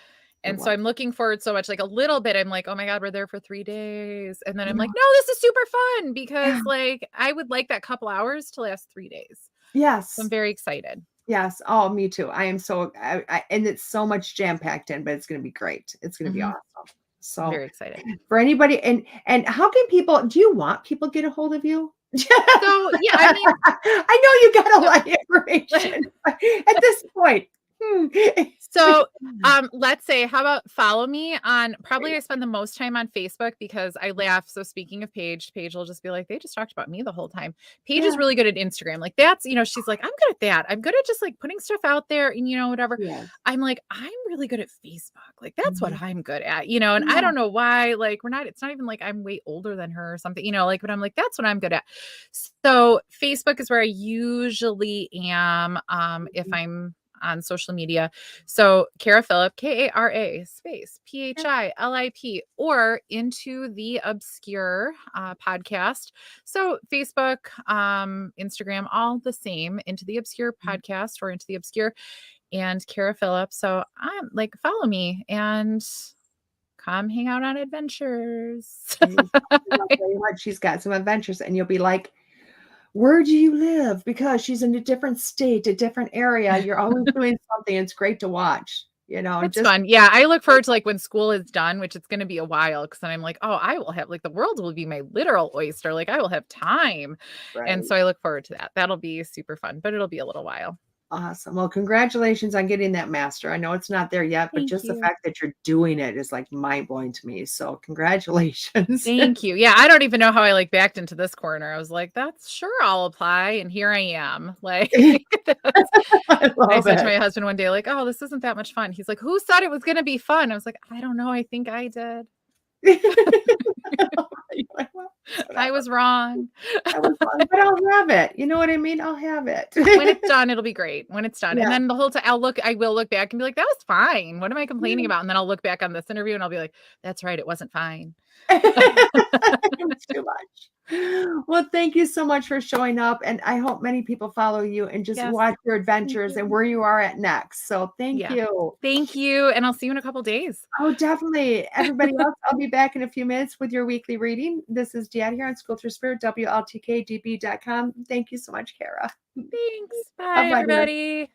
And so was. I'm looking forward so much, like a little bit. I'm like, oh my God, we're there for 3 days. And then I'm Yeah, like, no, this is super fun yeah. because like I would like that couple hours to last 3 days. So I'm Yes. very excited. Yes. Oh, me too. I am so and it's so much jam packed in, but it's gonna be great. It's gonna be Mhm. awesome. I'm So very excited. for anybody and how can people do you want people to get a hold of you? So yeah, I mean, I know you got a so lot of information at this point. Hmm. So, let's say, how about follow me on probably I spend the most time on Facebook because I laugh. So speaking of Paige will just be like, they just talked about me the whole time. Paige is Yeah. really good at Instagram. Like that's, she's like, I'm good at that. I'm good at just like putting stuff out there and whatever. Yes. I'm like, I'm really good at Facebook. Like that's what Mhm. I'm good at, and I Yeah. don't know why, like it's not even like I'm way older than her or something, like, but I'm like, that's what I'm good at. So Facebook is where I usually am. If Mhm. I'm on social media. So Kara Phillip, Kara space PHILIP, or Into the Obscure podcast. So Facebook, Instagram, all the same. Into the Obscure podcast or Into the Obscure, and Kara Phillip. So I'm like, follow me and come hang out on adventures. And I'll tell you what, she's got some adventures, and you'll be like, where do you live? Because she's in a different state, a different area. You're always doing something. It's great to watch, It's just fun. Yeah, I look forward to like when school is done, which it's going to be a while because then I'm like, oh, I will have like the world will be my literal oyster. Like I will have time. And right. so I look forward to that. That'll be super fun, but it'll be a little while. Awesome. Well, congratulations on getting that master. I know it's not there yet, but Thank just the you. fact that you're doing it is like mind blowing to me. So congratulations. Thank you. Yeah, I don't even know how I like backed into this corner. I was like, that's sure I'll apply. And here I am. Like I I love said to it. my husband one day, like, oh, this isn't that much fun. He's like, who said it was gonna be fun? I was like, I don't know. I think I did. You're like, well, I whatever. was wrong. I was wrong, but I'll have it. You know what I mean? I'll have it. When it's done, it'll be great. When it's done. And Yeah. then the whole time I will look back and be like, that was fine. What am I complaining about? And then I'll look back on this interview and I'll be like, that's right, it wasn't fine. It was too much. Well, thank you so much for showing up. And I hope many people follow you and just Yes. watch your Thank adventures and you. where you are at next. So thank Yeah. you. Thank you. And I'll see you in a couple days. Oh, definitely. Everybody else, I'll be back in a few minutes with your weekly reading. This is Dad here on School Through Spirit, WLTKDB.com. Thank you so much, Kara. Thanks. Bye, Bye-bye, everybody.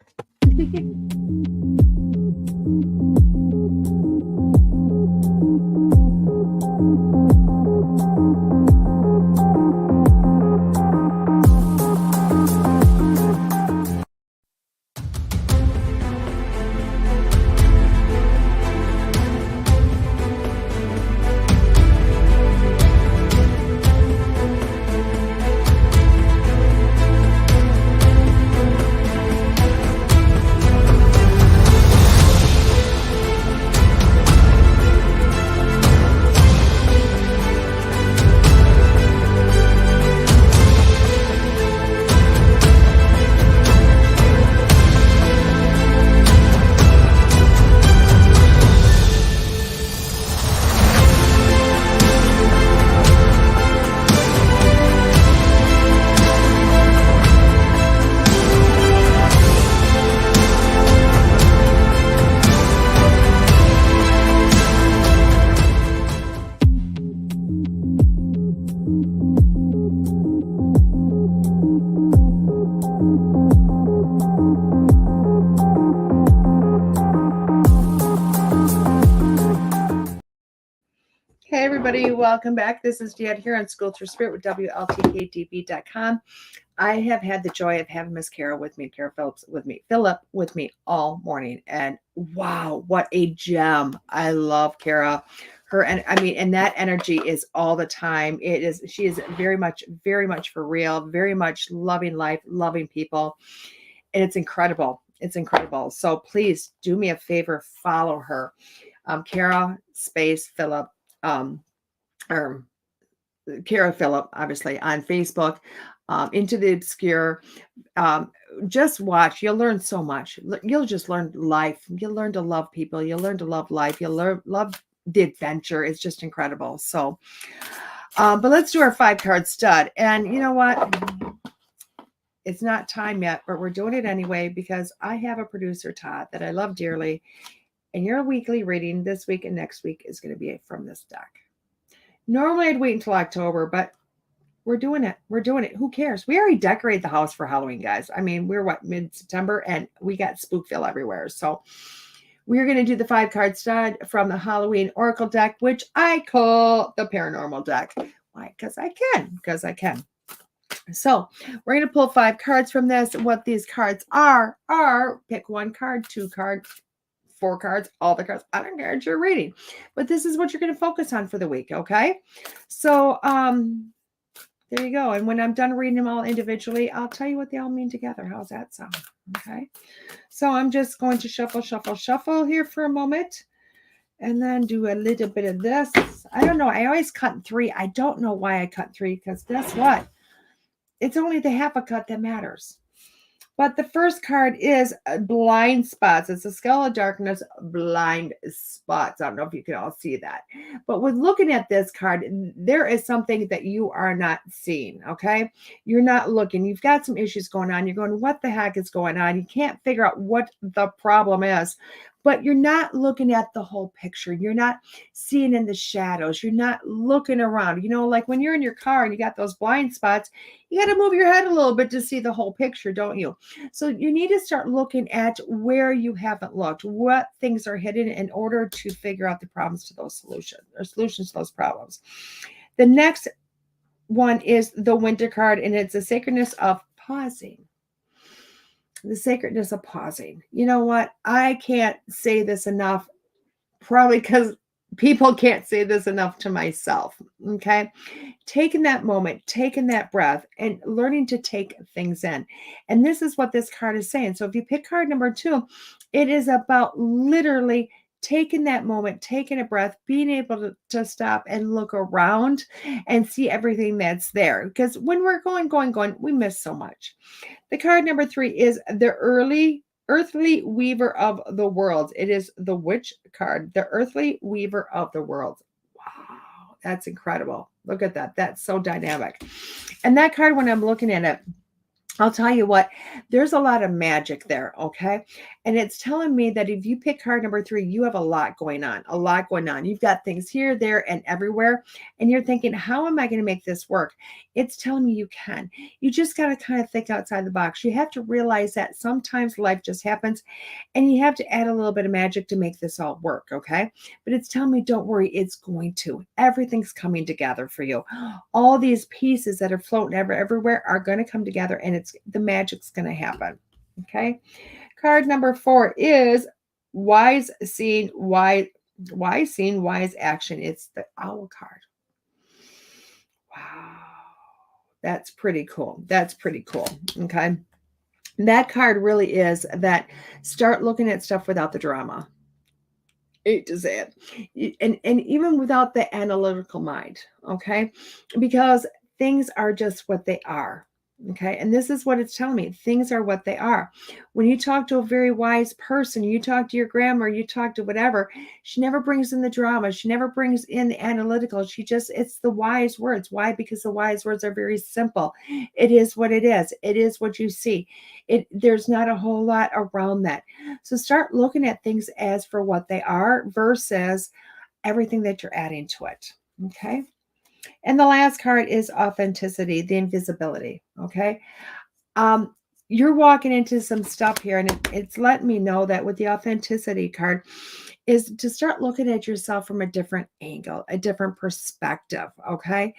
Hey, everybody, welcome back. This is Dad here on School Through Spirit with WLTKDB.com. I have had the joy of having Miss Kara with me, Kara Phillips Philip with me all morning. And wow, what a gem. I love Kara. And that energy is all the time. She is very much for real, very much loving life, loving people. And it's incredible. It's incredible. So please do me a favor, follow her. Kara space Philip. Or Kara Phillip, obviously, on Facebook, Into the Obscure. Just watch. You'll learn so much. You'll just learn life. You'll learn to love people. You'll learn to love life. You'll love the adventure. It's just incredible. So, but let's do our 5-card stud. And you know what? It's not time yet, but we're doing it anyway because I have a producer, Todd, that I love dearly. And your weekly reading this week and next week is going to be from this deck. Normally I'd wait until October, but we're doing it. We're doing it. Who cares? We already decorated the house for Halloween, guys. I mean, we're mid-September and we got Spookville everywhere. So we're going to do the 5-card stud from the Halloween Oracle deck, which I call the paranormal deck. Why? Because I can. So we're going to pull 5 cards from this. What these cards are pick 1 card, 2 cards, 4 cards, all the cards. I don't care. It's your reading. But this is what you're going to focus on for the week, okay? So there you go. And when I'm done reading them all individually, I'll tell you what they all mean together. How's that sound? Okay. So I'm just going to shuffle here for a moment. And then do a little bit of this. I don't know. I always cut in 3. I don't know why I cut 3 because guess what? It's only the half a cut that matters. But the first card is blind spots. It's a skull of darkness, blind spots. I don't know if you can all see that. But with looking at this card, there is something that you are not seeing, okay? You're not looking. You've got some issues going on. You're going, what the heck is going on? You can't figure out what the problem is. But you're not looking at the whole picture. You're not seeing in the shadows. You're not looking around. You know, like when you're in your car and you got those blind spots, you got to move your head a little bit to see the whole picture, don't you? So you need to start looking at where you haven't looked, what things are hidden in order to figure out the problems to those solutions to those problems. The next one is the Winter card, and it's a sacredness of pausing. the sacredness of pausing. You know what? I can't say this enough, probably because people can't say this enough to myself. Okay. Taking that moment, taking that breath, and learning to take things in. And this is what this card is saying. So if you pick card number 2, it is about literally taking that moment, taking a breath, being able to stop and look around and see everything that's there. Because when we're going, we miss so much. The card number 3 is the earthly weaver of the worlds. It is the witch card, the earthly weaver of the worlds. Wow, that's incredible. Look at that. That's so dynamic. And that card, when I'm looking at it, I'll tell you what, there's a lot of magic there, okay? And it's telling me that if you pick card number 3, you have a lot going on, a lot going on. You've got things here, there, and everywhere. And you're thinking, how am I going to make this work? It's telling me you can. You just got to kind of think outside the box. You have to realize that sometimes life just happens and you have to add a little bit of magic to make this all work, okay? But it's telling me, don't worry, it's going to. Everything's coming together for you. All these pieces that are floating everywhere are going to come together, and the magic's going to happen, okay? Card number 4 is wise seeing, wise action. It's the owl card. Wow. That's pretty cool. That's pretty cool. Okay. That card really is that start looking at stuff without the drama. Hate to say it. And even without the analytical mind. Okay. Because things are just what they are. Okay. And this is what it's telling me. Things are what they are. When you talk to a very wise person, you talk to your grandma, you talk to whatever, she never brings in the drama. She never brings in the analytical. It's the wise words. Why? Because the wise words are very simple. It is what it is. It is what you see. There's not a whole lot around that. So start looking at things as for what they are versus everything that you're adding to it. Okay. And the last card is authenticity, the invisibility. Okay. You're walking into some stuff here, and it's letting me know that with the authenticity card is to start looking at yourself from a different angle, a different perspective. Okay.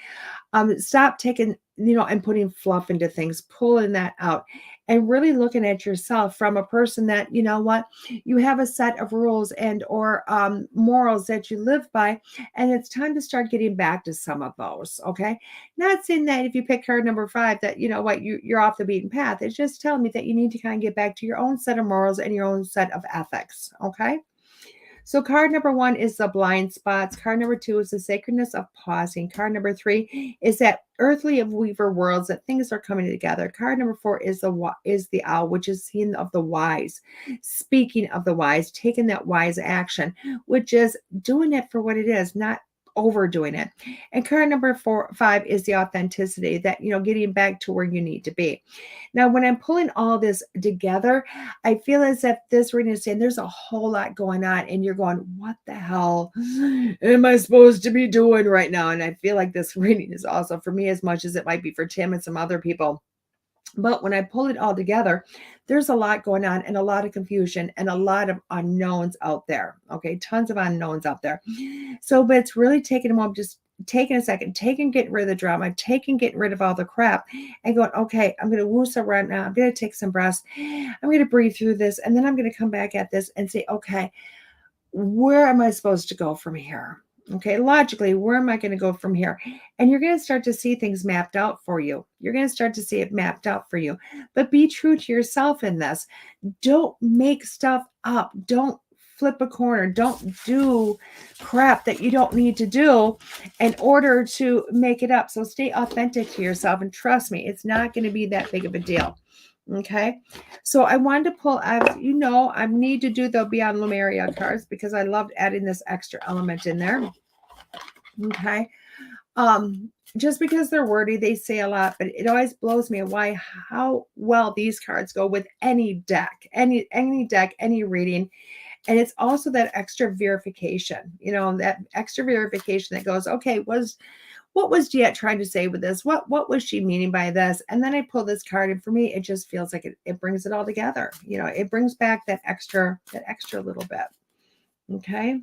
Stop taking, and putting fluff into things, pulling that out and really looking at yourself from a person that, you have a set of rules and or morals that you live by. And it's time to start getting back to some of those. Okay. Not saying that if you pick card number 5, that, you're off the beaten path. It's just telling me that you need to kind of get back to your own set of morals and your own set of ethics. Okay. So card number 1 is the blind spots. Card number 2 is the sacredness of pausing. Card number 3 is that earthly of weaver worlds, that things are coming together. Card number 4 is the owl, which is seeing of the wise. Speaking of the wise, taking that wise action, which is doing it for what it is, not overdoing it. And card number 5 is the authenticity, that, getting back to where you need to be. Now, when I'm pulling all this together, I feel as if this reading is saying there's a whole lot going on and you're going, what the hell am I supposed to be doing right now? And I feel like this reading is also for me as much as it might be for Tim and some other people. But when I pull it all together, there's a lot going on and a lot of confusion and a lot of unknowns out there. Okay. Tons of unknowns out there. So, but it's really taking a moment, just taking a second, getting rid of the drama, getting rid of all the crap and going, okay, I'm going to woosah right now. I'm going to take some breaths. I'm going to breathe through this. And then I'm going to come back at this and say, okay, where am I supposed to go from here? Okay, logically, where am I going to go from here? And you're going to start to see things mapped out for you. You're going to start to see it mapped out for you. But be true to yourself in this. Don't make stuff up. Don't flip a corner. Don't do crap that you don't need to do in order to make it up. So stay authentic to yourself. And trust me, it's not going to be that big of a deal. Okay, so I wanted to pull out, I need to do the Beyond Lumeria cards because I loved adding this extra element in there. Okay, just because they're wordy, they say a lot, but it always blows me away how well these cards go with any deck, any deck, any reading. And it's also that extra verification, that extra verification that goes, okay, what was Jet trying to say with this? What was she meaning by this? And then I pull this card, and for me, it just feels like it brings it all together. It brings back that extra little bit. Okay.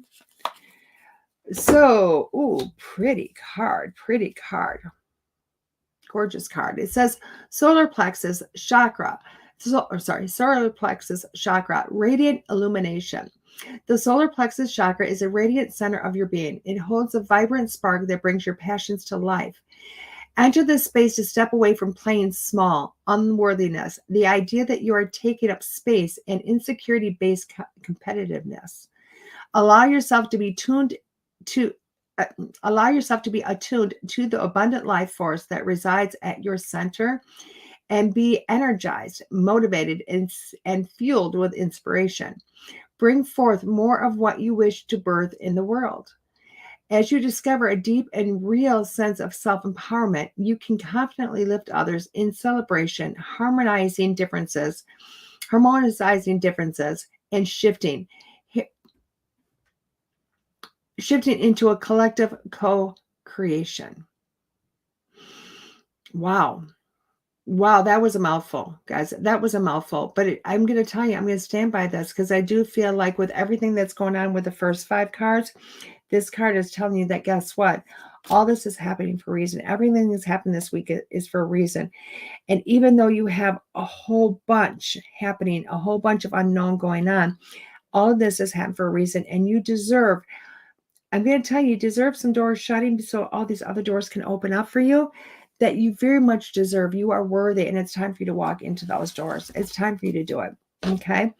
So, pretty card. Gorgeous card. It says solar plexus chakra, solar plexus chakra, radiant illumination. The solar plexus chakra is a radiant center of your being. It holds a vibrant spark that brings your passions to life. Enter this space to step away from playing small, unworthiness, the idea that you are taking up space, and insecurity-based competitiveness. Allow yourself to be attuned to the abundant life force that resides at your center, and be energized, motivated, and fueled with inspiration. Bring forth more of what you wish to birth in the world. As you discover a deep and real sense of self-empowerment, you can confidently lift others in celebration, harmonizing differences, and shifting into a collective co-creation. Wow, that was a mouthful, guys. That was a mouthful. But I'm going to tell you, I'm going to stand by this, because I do feel like with everything that's going on with the first 5 cards, this card is telling you that, guess what? All this is happening for a reason. Everything that's happened this week is for a reason. And even though you have a whole bunch happening, a whole bunch of unknown going on, all of this has happened for a reason. And you deserve, I'm going to tell you, you deserve some doors shutting so all these other doors can open up for you, that you very much deserve. You are worthy, and it's time for you to walk into those doors. It's time for you to do it. Okay?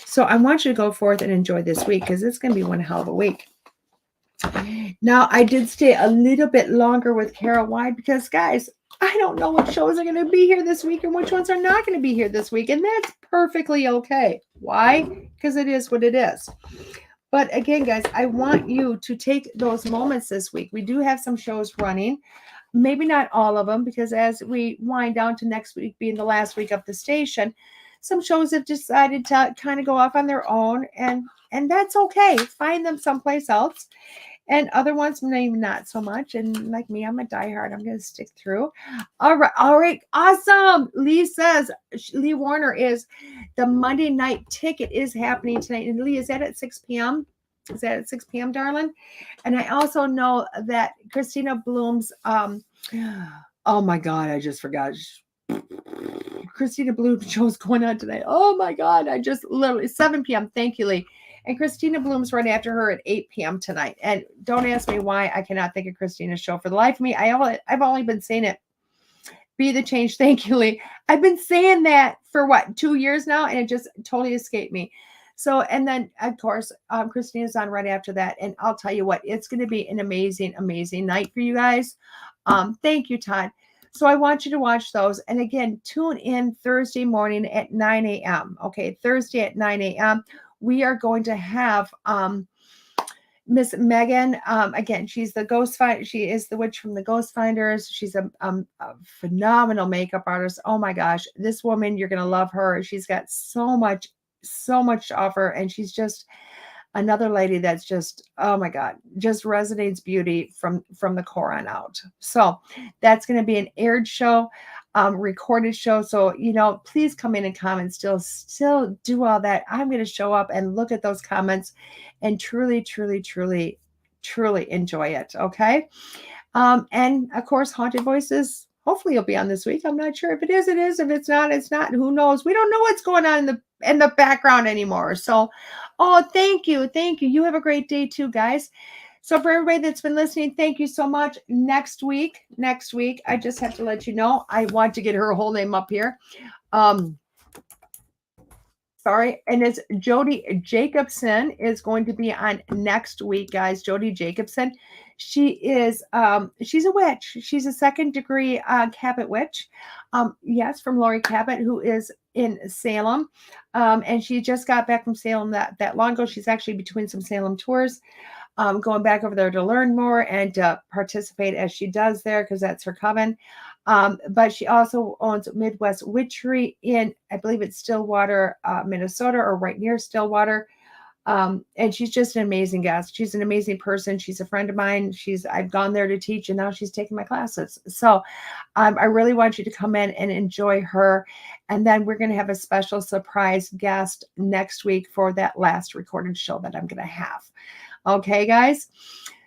So I want you to go forth and enjoy this week, because it's going to be one hell of a week. Now, I did stay a little bit longer with Carol. Why? Because, guys, I don't know what shows are going to be here this week and which ones are not going to be here this week. And that's perfectly okay. Why? Because it is what it is. But again, guys, I want you to take those moments this week. We do have some shows running. Maybe not all of them, because as we wind down to next week being the last week of the station, some shows have decided to kind of go off on their own. And that's okay. Find them someplace else. And other ones, maybe not so much. And like me, I'm a diehard. I'm going to stick through. All right. Awesome. Lee says, Lee Warner is the Monday night ticket is happening tonight. And Lee, is that at 6 p.m.? Is that at 6 p.m., darling? And I also know that Christina Bloom's, oh my God, I just forgot. Christina Bloom's show is going on tonight. Oh my God, I just literally, 7 p.m. Thank you, Lee. And Christina Bloom's right after her at 8 p.m. tonight. And don't ask me why I cannot think of Christina's show for the life of me. I've only been saying it. Be the change. Thank you, Lee. I've been saying that for 2 years now, and it just totally escaped me. So, and then of course, Christina's on right after that. And I'll tell you what, it's going to be an amazing, amazing night for you guys. Thank you, Todd. So I want you to watch those. And again, tune in Thursday morning at 9 a.m. Okay, Thursday at 9 a.m. We are going to have Miss Megan. Again, she's the ghost finder. She is the witch from the Ghost Finders. She's a phenomenal makeup artist. Oh my gosh, this woman, you're gonna love her. She's got so much to offer, and she's just another lady that's just, oh my God, just resonates beauty from the core on out. So that's going to be an aired show, recorded show. So, please come in and comment, still do all that. I'm going to show up and look at those comments and truly enjoy it. Okay. And of course, Haunted Voices, hopefully you'll be on this week. I'm not sure. If it is, it is. If it's not, it's not. Who knows? We don't know what's going on in the background anymore. So, thank you. You have a great day too, guys. So for everybody that's been listening, thank you so much. Next week, I just have to let you know, I want to get her whole name up here. Sorry. And it's Jody Jacobson is going to be on next week, guys. Jody Jacobson. She is, she's a witch. She's a 2nd degree Cabot witch. Yes, from Lori Cabot, who is in Salem. And she just got back from Salem that long ago. She's actually between some Salem tours, going back over there to learn more and to participate as she does there, because that's her coven. But she also owns Midwest Witchery in, I believe it's Stillwater, Minnesota, or right near Stillwater. And she's just an amazing guest. She's an amazing person. She's a friend of mine. I've gone there to teach, and now she's taking my classes. So I really want you to come in and enjoy her. And then we're going to have a special surprise guest next week for that last recorded show that I'm going to have. Okay, guys.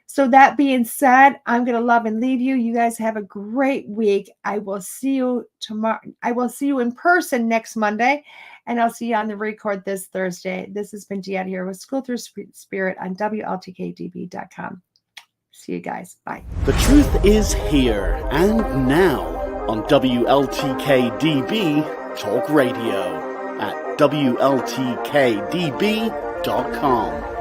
So that being said, I'm going to love and leave you. You guys have a great week. I will see you tomorrow. I will see you in person next Monday, and I'll see you on the record this Thursday. This has been Deanna here with School Through Spirit on WLTKDB.com. See you guys. Bye. The truth is here and now on WLTKDB Talk Radio at WLTKDB.com.